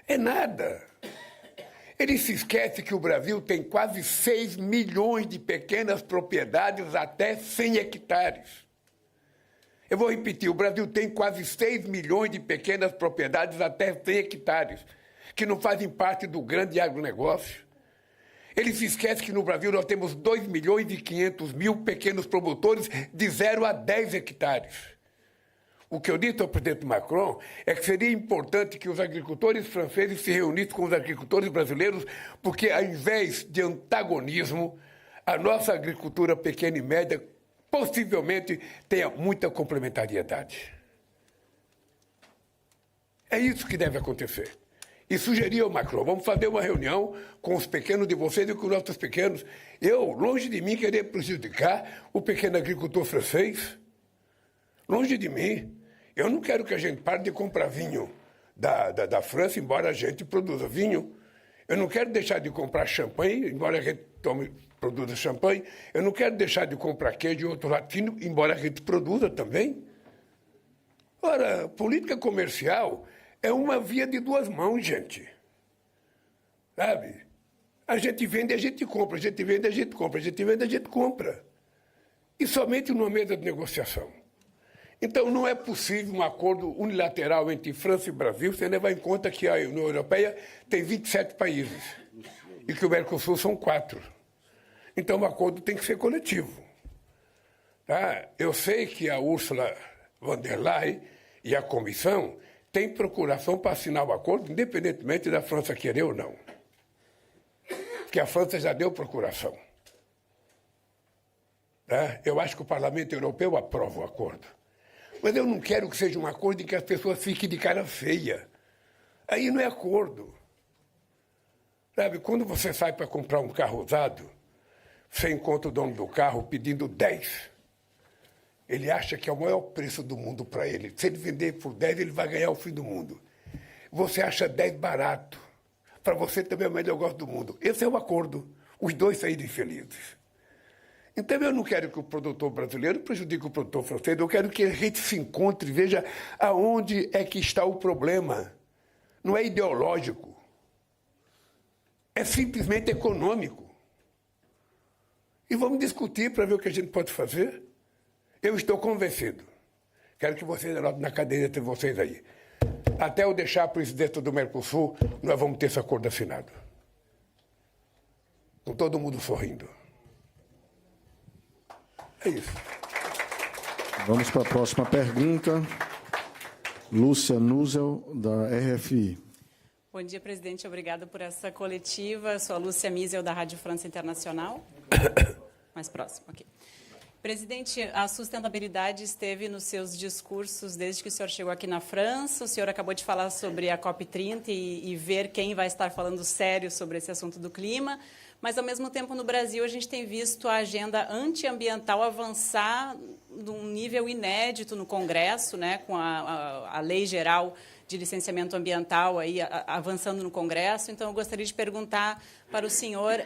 É nada. Ele se esquece que o Brasil tem quase 6 milhões de pequenas propriedades até 100 hectares. Eu vou repetir, o Brasil tem quase 6 milhões de pequenas propriedades até 100 hectares, que não fazem parte do grande agronegócio. Ele se esquece que no Brasil nós temos 2.500.000 pequenos produtores de 0 a 10 hectares. O que eu disse ao presidente Macron é que seria importante que os agricultores franceses se reunissem com os agricultores brasileiros, porque, ao invés de antagonismo, a nossa agricultura pequena e média possivelmente tenha muita complementariedade. É isso que deve acontecer. E sugeri ao Macron, vamos fazer uma reunião com os pequenos de vocês e com os nossos pequenos. Eu, longe de mim, querer prejudicar o pequeno agricultor francês. Longe de mim. Eu não quero que a gente pare de comprar vinho da França, embora a gente produza vinho. Eu não quero deixar de comprar champanhe, embora a gente produza champanhe. Eu não quero deixar de comprar queijo e outro latino, embora a gente produza também. Ora, política comercial é uma via de duas mãos, gente. Sabe? A gente vende, a gente compra. A gente vende, a gente compra. A gente vende, a gente compra. E somente numa mesa de negociação. Então, não é possível um acordo unilateral entre França e Brasil, sem levar em conta que a União Europeia tem 27 países e que o Mercosul são 4. Então, o acordo tem que ser coletivo. Tá? Eu sei que a Ursula von der Leyen e a Comissão têm procuração para assinar o acordo, independentemente da França querer ou não. Porque a França já deu procuração. Tá? Eu acho que o Parlamento Europeu aprova o acordo. Mas eu não quero que seja um acordo em que as pessoas fiquem de cara feia. Aí não é acordo. Sabe, quando você sai para comprar um carro usado, você encontra o dono do carro pedindo 10. Ele acha que é o maior preço do mundo para ele. Se ele vender por 10, ele vai ganhar o fim do mundo. Você acha 10 barato. Para você também é o melhor negócio do mundo. Esse é o acordo. Os dois saírem felizes. Então, eu não quero que o produtor brasileiro prejudique o produtor francês, eu quero que a gente se encontre e veja aonde é que está o problema. Não é ideológico. É simplesmente econômico. E vamos discutir para ver o que a gente pode fazer. Eu estou convencido. Quero que vocês anotem na cadeira de vocês aí. Até eu deixar a presidência do Mercosul, nós vamos ter esse acordo assinado. Com todo mundo sorrindo. É isso. Vamos para a próxima pergunta. Lúcia Nuzel, da RFI. Bom dia, presidente. Obrigada por essa coletiva. Sou a Lúcia Misel, da Rádio França Internacional. Mais próximo, ok. Presidente, a sustentabilidade esteve nos seus discursos desde que o senhor chegou aqui na França. O senhor acabou de falar sobre a COP30 e ver quem vai estar falando sério sobre esse assunto do clima. Mas, ao mesmo tempo, no Brasil, a gente tem visto a agenda antiambiental avançar num nível inédito no Congresso, né, com a Lei Geral de Licenciamento Ambiental aí, avançando no Congresso. Então, eu gostaria de perguntar para o senhor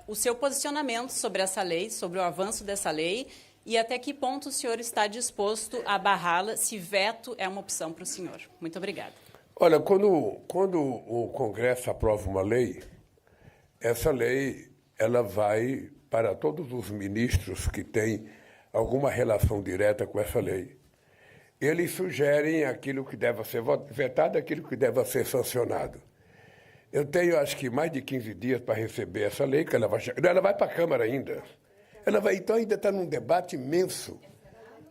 o seu posicionamento sobre essa lei, sobre o avanço dessa lei, e até que ponto o senhor está disposto a barrá-la, se veto é uma opção para o senhor. Muito obrigada. Olha, quando o Congresso aprova uma lei, essa lei ela vai para todos os ministros que têm alguma relação direta com essa lei. Eles sugerem aquilo que deve ser vetado, aquilo que deve ser sancionado. Eu tenho, acho que, mais de 15 dias para receber essa lei, que ela vai para a Câmara ainda. Então, ainda está num debate imenso.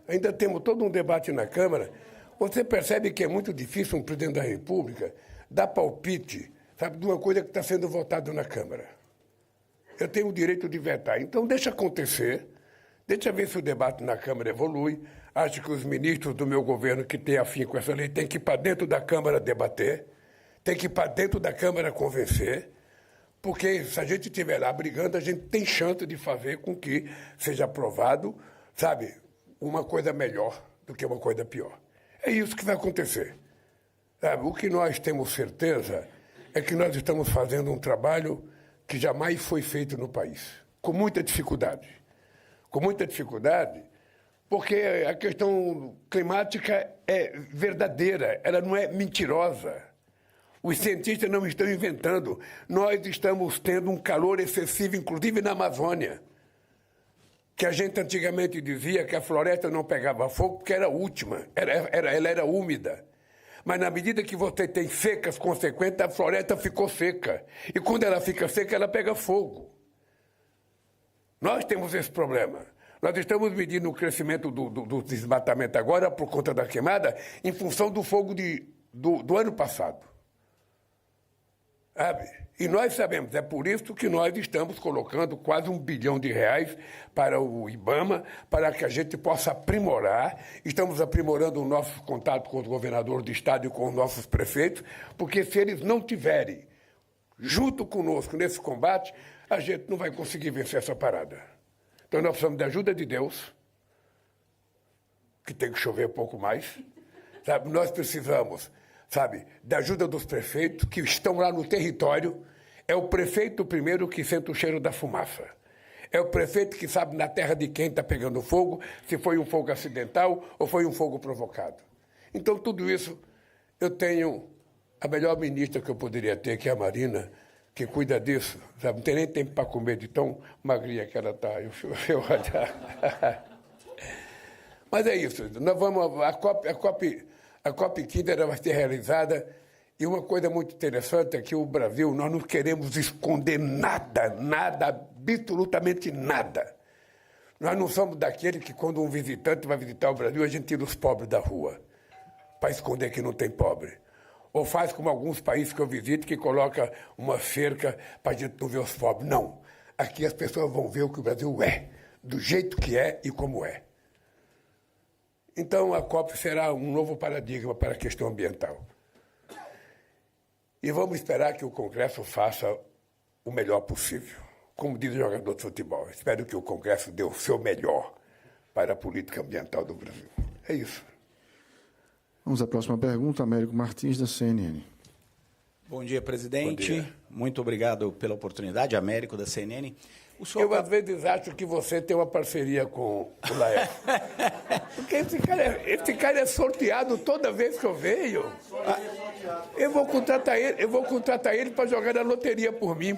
Ainda temos todo um debate na Câmara. Você percebe que é muito difícil um presidente da República dar palpite, sabe, de uma coisa que está sendo votada na Câmara. Eu tenho o direito de vetar. Então, deixa acontecer, deixa ver se o debate na Câmara evolui. Acho que os ministros do meu governo que têm afim com essa lei têm que ir para dentro da Câmara debater, têm que ir para dentro da Câmara convencer, porque se a gente estiver lá brigando, a gente tem chance de fazer com que seja aprovado, sabe, uma coisa melhor do que uma coisa pior. É isso que vai acontecer. Sabe, o que nós temos certeza é que nós estamos fazendo um trabalho que jamais foi feito no país, com muita dificuldade. Com muita dificuldade, porque a questão climática é verdadeira, ela não é mentirosa. Os cientistas não estão inventando. Nós estamos tendo um calor excessivo, inclusive na Amazônia, que a gente antigamente dizia que a floresta não pegava fogo porque era última, ela era úmida. Mas na medida que você tem secas consequentes, a floresta ficou seca. E quando ela fica seca, ela pega fogo. Nós temos esse problema. Nós estamos medindo o crescimento do desmatamento agora por conta da queimada em função do fogo do ano passado. Sabe? E nós sabemos, é por isso que nós estamos colocando quase R$1 bilhão para o IBAMA, para que a gente possa aprimorar. Estamos aprimorando o nosso contato com os governadores do Estado e com os nossos prefeitos, porque se eles não tiverem junto conosco nesse combate, a gente não vai conseguir vencer essa parada. Então nós precisamos da ajuda de Deus, que tem que chover um pouco mais. Sabe? Nós precisamos, sabe, da ajuda dos prefeitos que estão lá no território. É o prefeito primeiro que sente o cheiro da fumaça. É o prefeito que sabe na terra de quem está pegando fogo, se foi um fogo acidental ou foi um fogo provocado. Então, tudo isso, eu tenho a melhor ministra que eu poderia ter, que é a Marina, que cuida disso. Sabe? Não tem nem tempo para comer de tão magrinha que ela está. Mas é isso. Nós vamos, a COP 15 vai ser realizada. E uma coisa muito interessante é que o Brasil, nós não queremos esconder nada, absolutamente nada. Nós não somos daquele que, quando um visitante vai visitar o Brasil, a gente tira os pobres da rua, para esconder que não tem pobre. Ou faz como alguns países que eu visito, que coloca uma cerca para a gente não ver os pobres. Não. Aqui as pessoas vão ver o que o Brasil é, do jeito que é e como é. Então, a COP será um novo paradigma para a questão ambiental. E vamos esperar que o Congresso faça o melhor possível. Como diz o jogador de futebol, espero que o Congresso dê o seu melhor para a política ambiental do Brasil. É isso. Vamos à próxima pergunta, Américo Martins, da CNN. Bom dia, presidente. Bom dia. Muito obrigado pela oportunidade, Américo, da CNN. Eu, às vezes, acho que você tem uma parceria com o Laércio. Porque esse cara é sorteado toda vez que eu venho. Eu vou contratar ele para jogar na loteria por mim.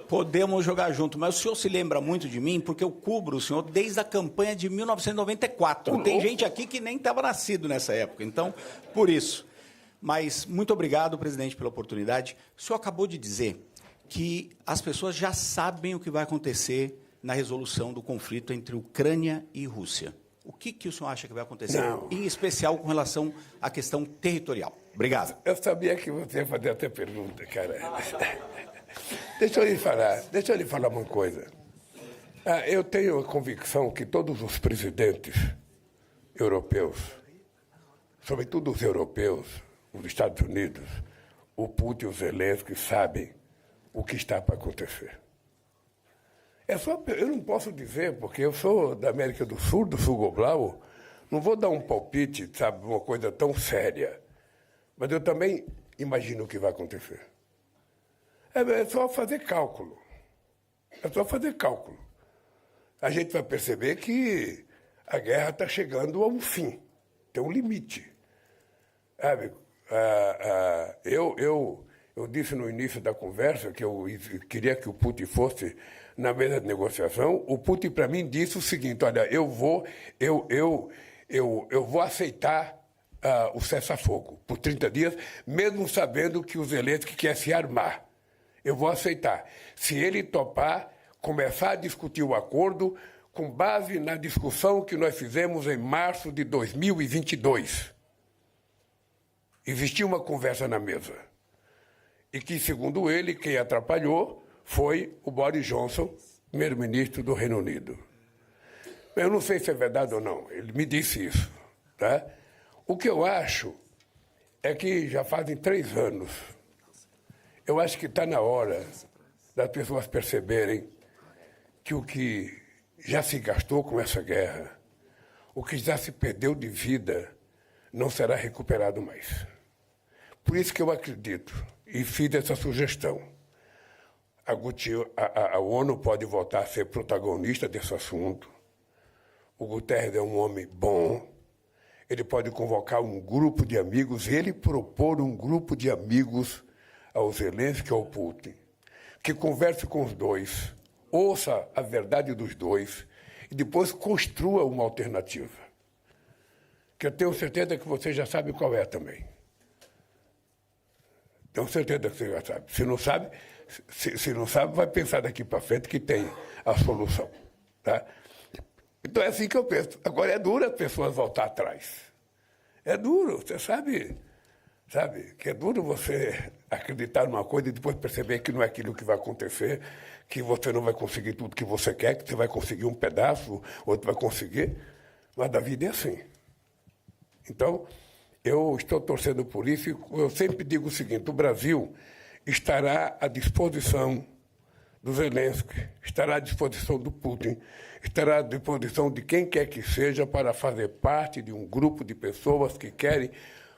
Podemos jogar junto, mas o senhor se lembra muito de mim, porque eu cubro o senhor desde a campanha de 1994. Tem gente aqui que nem estava nascido nessa época, então, por isso. Mas muito obrigado, presidente, pela oportunidade. O senhor acabou de dizer que as pessoas já sabem o que vai acontecer na resolução do conflito entre Ucrânia e Rússia. O que o senhor acha que vai acontecer, em especial com relação à questão territorial? Obrigado. Eu sabia que você ia fazer essa pergunta, cara. Deixa eu lhe falar uma coisa. Eu tenho a convicção que todos os presidentes europeus, sobretudo os europeus, os Estados Unidos, o Putin e o Zelensky sabem o que está para acontecer. Eu não posso dizer, porque eu sou da América do Sul, do Sul Global, não vou dar um palpite, sabe, uma coisa tão séria, mas eu também imagino o que vai acontecer. É só fazer cálculo. É só fazer cálculo. A gente vai perceber que a guerra está chegando a um fim, tem um limite. Sabe? Eu disse no início da conversa que eu queria que o Putin fosse na mesa de negociação. O Putin, para mim, disse o seguinte: olha, eu vou aceitar o cessar-fogo por 30 dias, mesmo sabendo que o Zelensky quer se armar. Eu vou aceitar. Se ele topar, começar a discutir o acordo com base na discussão que nós fizemos em março de 2022. Existia uma conversa na mesa. E que, segundo ele, quem atrapalhou foi o Boris Johnson, primeiro-ministro do Reino Unido. Eu não sei se é verdade ou não, ele me disse isso. Tá? O que eu acho é que já fazem 3 anos, eu acho que está na hora das pessoas perceberem que o que já se gastou com essa guerra, o que já se perdeu de vida, não será recuperado mais. Por isso que eu acredito e fiz essa sugestão. A ONU pode voltar a ser protagonista desse assunto. O Guterres é um homem bom. Ele pode convocar um grupo de amigos, ele propor um grupo de amigos ao Zelensky e ao Putin, que converse com os dois, ouça a verdade dos dois e depois construa uma alternativa. Que eu tenho certeza que você já sabe qual é também. Tenho certeza que você já sabe. Se não sabe, vai pensar daqui para frente que tem a solução. Tá? Então é assim que eu penso. Agora é duro as pessoas voltar atrás. É duro, você sabe que é duro você acreditar numa coisa e depois perceber que não é aquilo que vai acontecer, que você não vai conseguir tudo que você quer, que você vai conseguir um pedaço, outro vai conseguir, mas a vida é assim. Então, eu estou torcendo por isso e eu sempre digo o seguinte, o Brasil estará à disposição do Zelensky, estará à disposição do Putin, estará à disposição de quem quer que seja para fazer parte de um grupo de pessoas que querem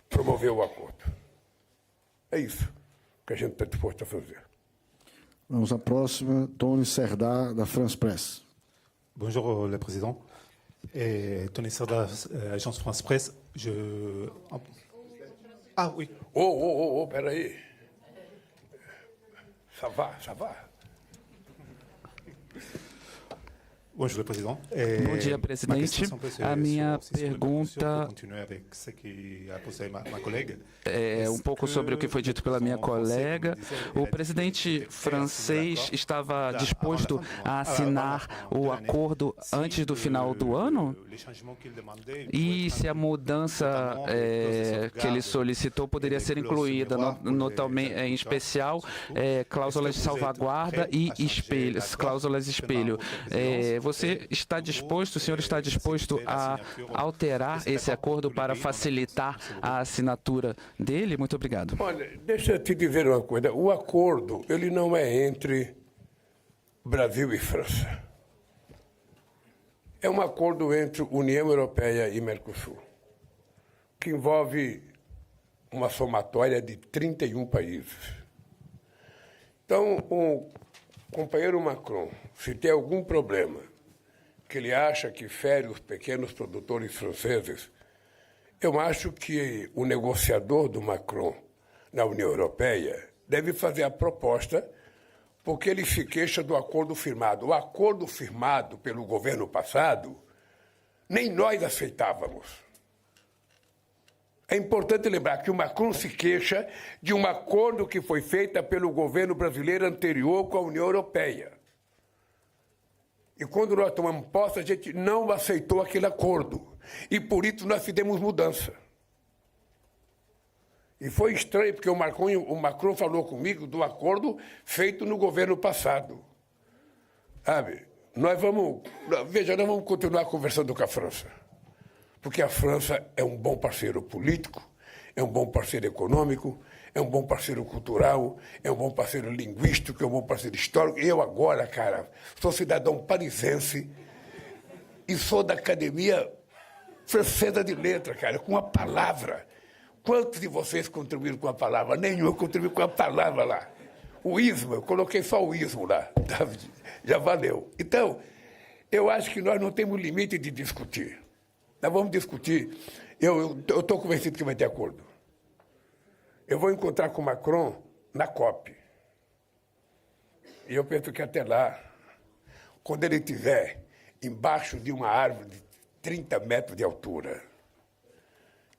promover o acordo. É isso que a gente está disposto a fazer. Vamos à próxima, Tony Serdar, da France Presse. Bonjour, le président. Tony Serdar, agence France Presse. Ah, oui. Peraí. Ça va. Bonjour, président. Bom dia, presidente. A minha pergunta é um pouco sobre o que foi dito pela minha colega. O presidente francês estava disposto a assinar o acordo antes do final do ano? E se a mudança que ele solicitou poderia ser incluída, em especial, cláusulas de salvaguarda e cláusulas espelho. Você está disposto, o senhor está disposto a alterar esse acordo para facilitar a assinatura dele? Muito obrigado. Olha, deixa eu te dizer uma coisa. O acordo, ele não é entre Brasil e França. É um acordo entre União Europeia e Mercosul, que envolve uma somatória de 31 países. Então, o companheiro Macron, se tem algum problema que ele acha que fere os pequenos produtores franceses, eu acho que o negociador do Macron na União Europeia deve fazer a proposta, porque ele se queixa do acordo firmado. O acordo firmado pelo governo passado, nem nós aceitávamos. É importante lembrar que o Macron se queixa de um acordo que foi feito pelo governo brasileiro anterior com a União Europeia. E quando nós tomamos posse, a gente não aceitou aquele acordo. E por isso nós fizemos mudança. E foi estranho, porque o Macron falou comigo do acordo feito no governo passado. Sabe? Nós vamos continuar conversando com a França. Porque a França é um bom parceiro político, é um bom parceiro econômico, é um bom parceiro cultural, é um bom parceiro linguístico, é um bom parceiro histórico. Eu agora, cara, sou cidadão parisiense e sou da Academia Francesa de Letras, cara, com a palavra. Quantos de vocês contribuíram com a palavra? Nenhum, eu contribuí com a palavra lá. O ismo, eu coloquei só o ismo lá. Já valeu. Então, eu acho que nós não temos limite de discutir. Nós vamos discutir. Eu estou convencido que vai ter acordo. Eu vou encontrar com o Macron na COP. E eu penso que até lá, quando ele estiver embaixo de uma árvore de 30 metros de altura,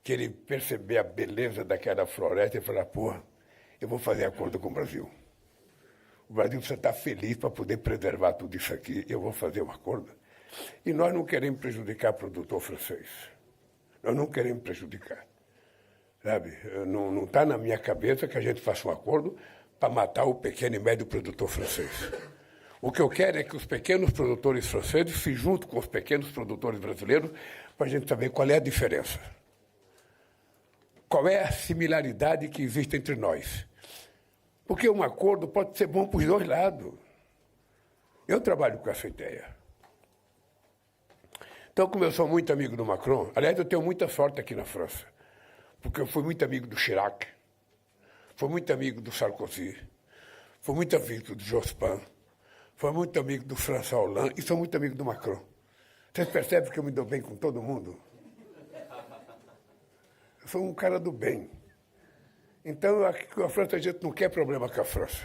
que ele perceber a beleza daquela floresta e falar, porra, eu vou fazer acordo com o Brasil. O Brasil precisa estar feliz para poder preservar tudo isso aqui. Eu vou fazer um acordo. E nós não queremos prejudicar o produtor francês. Nós não queremos prejudicar. Sabe? Não está na minha cabeça que a gente faça um acordo para matar o pequeno e médio produtor francês. O que eu quero é que os pequenos produtores franceses se juntem com os pequenos produtores brasileiros para a gente saber qual é a diferença. Qual é a similaridade que existe entre nós. Porque um acordo pode ser bom para os dois lados. Eu trabalho com essa ideia. Então, como eu sou muito amigo do Macron, aliás, eu tenho muita sorte aqui na França, porque eu fui muito amigo do Chirac, fui muito amigo do Sarkozy, fui muito amigo do Jospin, fui muito amigo do François Hollande e sou muito amigo do Macron. Vocês percebem que eu me dou bem com todo mundo? Eu sou um cara do bem. Então, aqui com a França, a gente não quer problema com a França.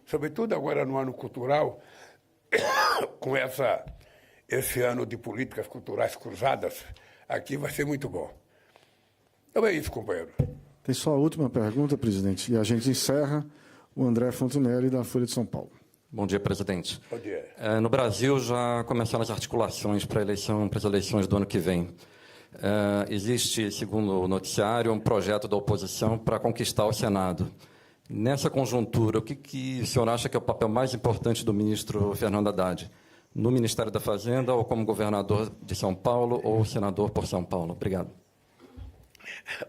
Sobretudo agora no ano cultural, com esse ano de políticas culturais cruzadas, aqui vai ser muito bom. Então é isso, companheiro. Tem só a última pergunta, presidente, e a gente encerra. O André Fontinelli, da Folha de São Paulo. Bom dia, presidente. Bom dia. No Brasil já começaram as articulações para as eleições do ano que vem. Existe, segundo o noticiário, um projeto da oposição para conquistar o Senado. Nessa conjuntura, o que o senhor acha que é o papel mais importante do ministro Fernando Haddad? No Ministério da Fazenda, ou como governador de São Paulo, ou senador por São Paulo? Obrigado.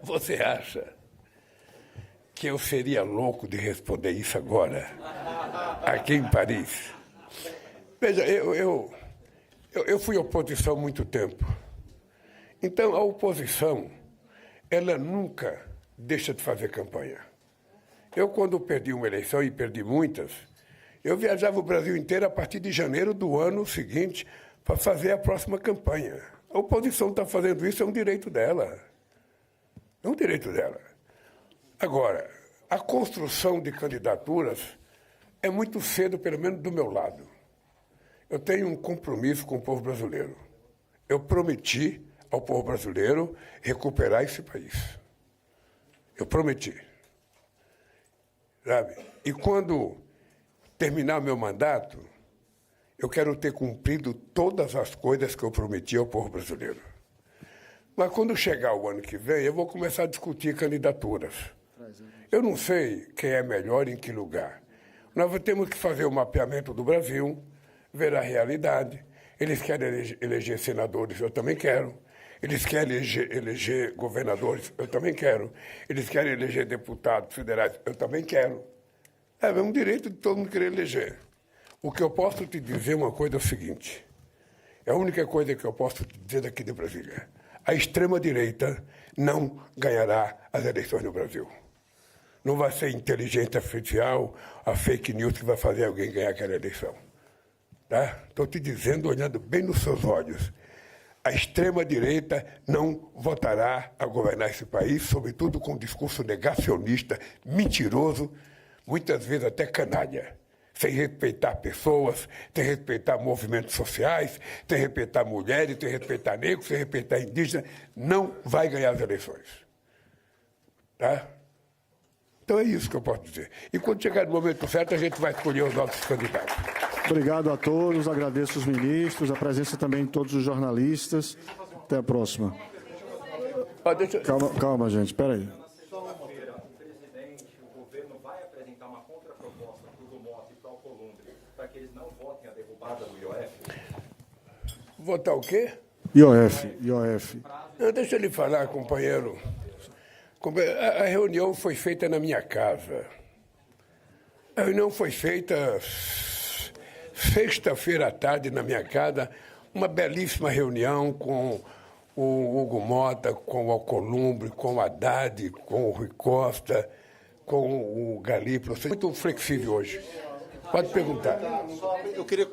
Você acha que eu seria louco de responder isso agora, aqui em Paris? Veja, eu fui oposição há muito tempo. Então, a oposição, ela nunca deixa de fazer campanha. Eu, quando perdi uma eleição, e perdi muitas, eu viajava o Brasil inteiro a partir de janeiro do ano seguinte para fazer a próxima campanha. A oposição está fazendo isso, é um direito dela. É um direito dela. Agora, a construção de candidaturas é muito cedo, pelo menos do meu lado. Eu tenho um compromisso com o povo brasileiro. Eu prometi ao povo brasileiro recuperar esse país. Eu prometi. Sabe? E quando terminar meu mandato, eu quero ter cumprido todas as coisas que eu prometi ao povo brasileiro. Mas quando chegar o ano que vem, eu vou começar a discutir candidaturas. Eu não sei quem é melhor em que lugar. Nós temos que fazer o mapeamento do Brasil, ver a realidade. Eles querem eleger senadores, eu também quero. Eles querem eleger governadores, eu também quero. Eles querem eleger deputados federais, eu também quero. É um direito de todo mundo querer eleger. O que eu posso te dizer uma coisa é o seguinte. É a única coisa que eu posso te dizer daqui de Brasília. A extrema-direita não ganhará as eleições no Brasil. Não vai ser inteligência artificial, a fake news que vai fazer alguém ganhar aquela eleição. Tá? Estou te dizendo, olhando bem nos seus olhos. A extrema-direita não votará a governar esse país, sobretudo com um discurso negacionista, mentiroso, muitas vezes até canalha, sem respeitar pessoas, sem respeitar movimentos sociais, sem respeitar mulheres, sem respeitar negros, sem respeitar indígenas, não vai ganhar as eleições. Tá? Então é isso que eu posso dizer. E quando chegar no momento certo, a gente vai escolher os nossos candidatos. Obrigado a todos, agradeço os ministros, a presença também de todos os jornalistas. Até a próxima. Calma, gente, espera aí. O governo vai apresentar uma contraproposta para o Gumota e para o Alcolumbre para que eles não votem a derrubada do IOF? Votar o quê? IOF. Não, deixa eu lhe falar, companheiro. A reunião foi feita na minha casa. A reunião foi feita sexta-feira à tarde na minha casa, uma belíssima reunião com o Hugo Mota, com o Alcolumbre, com o Haddad, com o Rui Costa, com o Galípolo. Muito flexível hoje. Pode perguntar. Eu queria...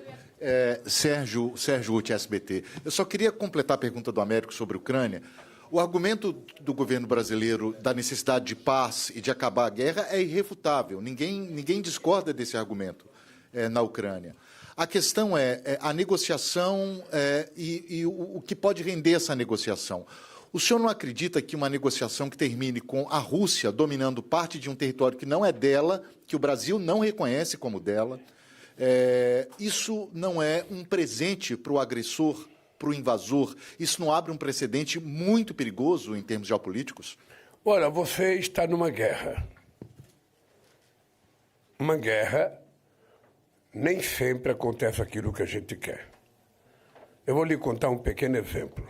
Sérgio Uti, SBT. Eu só queria completar a pergunta do Américo sobre a Ucrânia. O argumento do governo brasileiro da necessidade de paz e de acabar a guerra é irrefutável. Ninguém discorda desse argumento na Ucrânia. A questão é a negociação e o que pode render essa negociação. O senhor não acredita que uma negociação que termine com a Rússia dominando parte de um território que não é dela, que o Brasil não reconhece como dela, isso não é um presente para o agressor, para o invasor? Isso não abre um precedente muito perigoso em termos geopolíticos? Olha, você está numa guerra. Uma guerra, nem sempre acontece aquilo que a gente quer. Eu vou lhe contar um pequeno exemplo.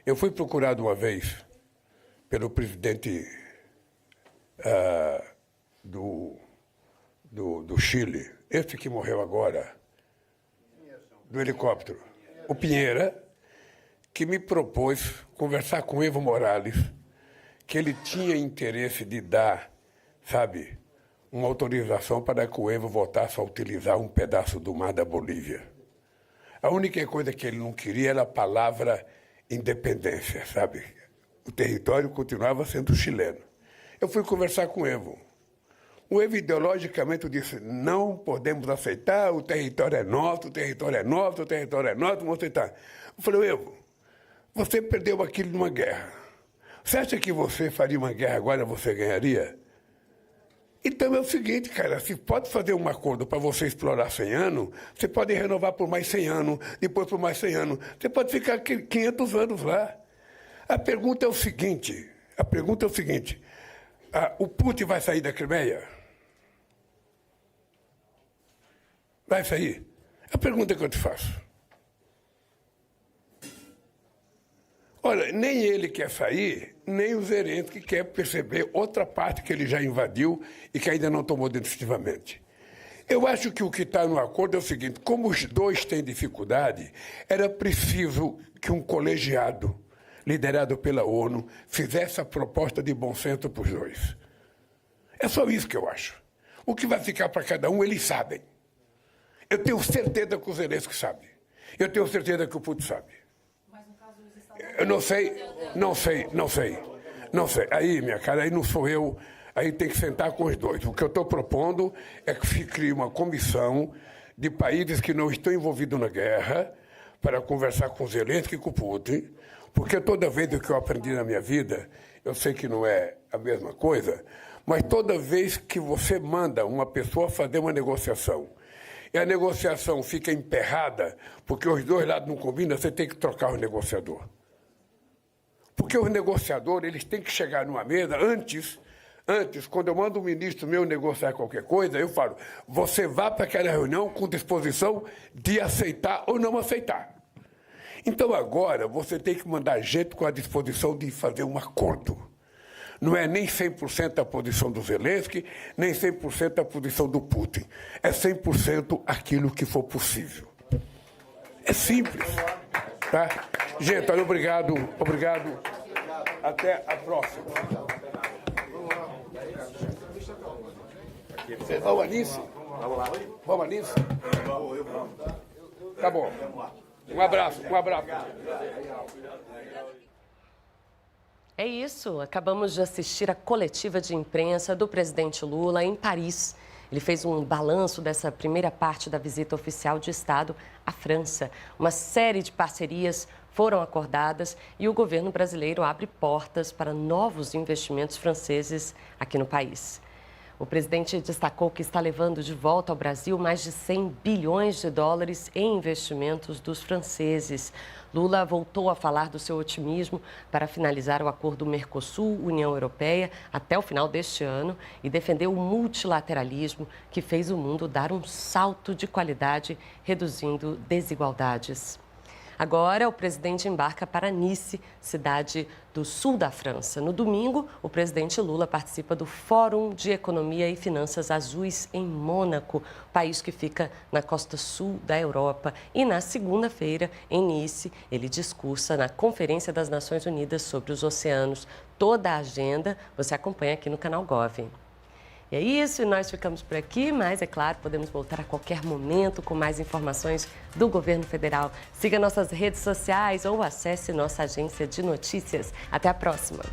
Eu fui procurado uma vez pelo presidente do Chile, esse que morreu agora, do helicóptero, o Pinheira, que me propôs conversar com Evo Morales, que ele tinha interesse de dar, sabe, uma autorização para que o Evo voltasse a utilizar um pedaço do mar da Bolívia. A única coisa que ele não queria era a palavra independência, sabe? O território continuava sendo chileno. Eu fui conversar com o Evo. O Evo ideologicamente disse, não podemos aceitar, o território é nosso, o território é nosso, o território é nosso, vamos aceitar. Eu falei, Evo, você perdeu aquilo numa guerra. Você acha que você faria uma guerra agora, você ganharia? Então é o seguinte, cara, se pode fazer um acordo para você explorar 100 anos, você pode renovar por mais 100 anos, depois por mais 100 anos. Você pode ficar 500 anos lá. A pergunta é o seguinte, o Putin vai sair da Crimeia? Vai sair? É a pergunta que eu te faço. Olha, nem ele quer sair, nem o Zelensky quer perceber outra parte que ele já invadiu e que ainda não tomou definitivamente. Eu acho que o que está no acordo é o seguinte: como os dois têm dificuldade, era preciso que um colegiado, liderado pela ONU, fizesse a proposta de bom senso para os dois. É só isso que eu acho. O que vai ficar para cada um, eles sabem. Eu tenho certeza que o Zelensky sabe. Eu tenho certeza que o Putin sabe. Eu não sei. Aí, minha cara, aí não sou eu. Aí tem que sentar com os dois. O que eu estou propondo é que se crie uma comissão de países que não estão envolvidos na guerra para conversar com o Zelensky e com o Putin, porque toda vez que eu aprendi na minha vida, eu sei que não é a mesma coisa, mas toda vez que você manda uma pessoa fazer uma negociação e a negociação fica emperrada porque os dois lados não combinam, você tem que trocar o negociador. Porque os negociadores, eles têm que chegar numa mesa antes, quando eu mando um ministro meu negociar qualquer coisa, eu falo, você vá para aquela reunião com disposição de aceitar ou não aceitar. Então agora você tem que mandar gente com a disposição de fazer um acordo. Não é nem 100% a posição do Zelensky, nem 100% a posição do Putin. É 100% aquilo que for possível. É simples. Tá? Gente, olha, obrigado. Até a próxima. Vamos, Anice? Vamos, Anice? Tá bom. Um abraço. É isso, acabamos de assistir a coletiva de imprensa do presidente Lula em Paris. Ele fez um balanço dessa primeira parte da visita oficial de Estado à França. Uma série de parcerias foram acordadas e o governo brasileiro abre portas para novos investimentos franceses aqui no país. O presidente destacou que está levando de volta ao Brasil mais de 100 bilhões de dólares em investimentos dos franceses. Lula voltou a falar do seu otimismo para finalizar o acordo Mercosul-União Europeia até o final deste ano e defendeu o multilateralismo que fez o mundo dar um salto de qualidade, reduzindo desigualdades. Agora, o presidente embarca para Nice, cidade do sul da França. No domingo, o presidente Lula participa do Fórum de Economia e Finanças Azuis em Mônaco, país que fica na costa sul da Europa. E na segunda-feira, em Nice, ele discursa na Conferência das Nações Unidas sobre os Oceanos. Toda a agenda você acompanha aqui no canal Gov. E é isso, nós ficamos por aqui, mas, é claro, podemos voltar a qualquer momento com mais informações do governo federal. Siga nossas redes sociais ou acesse nossa agência de notícias. Até a próxima!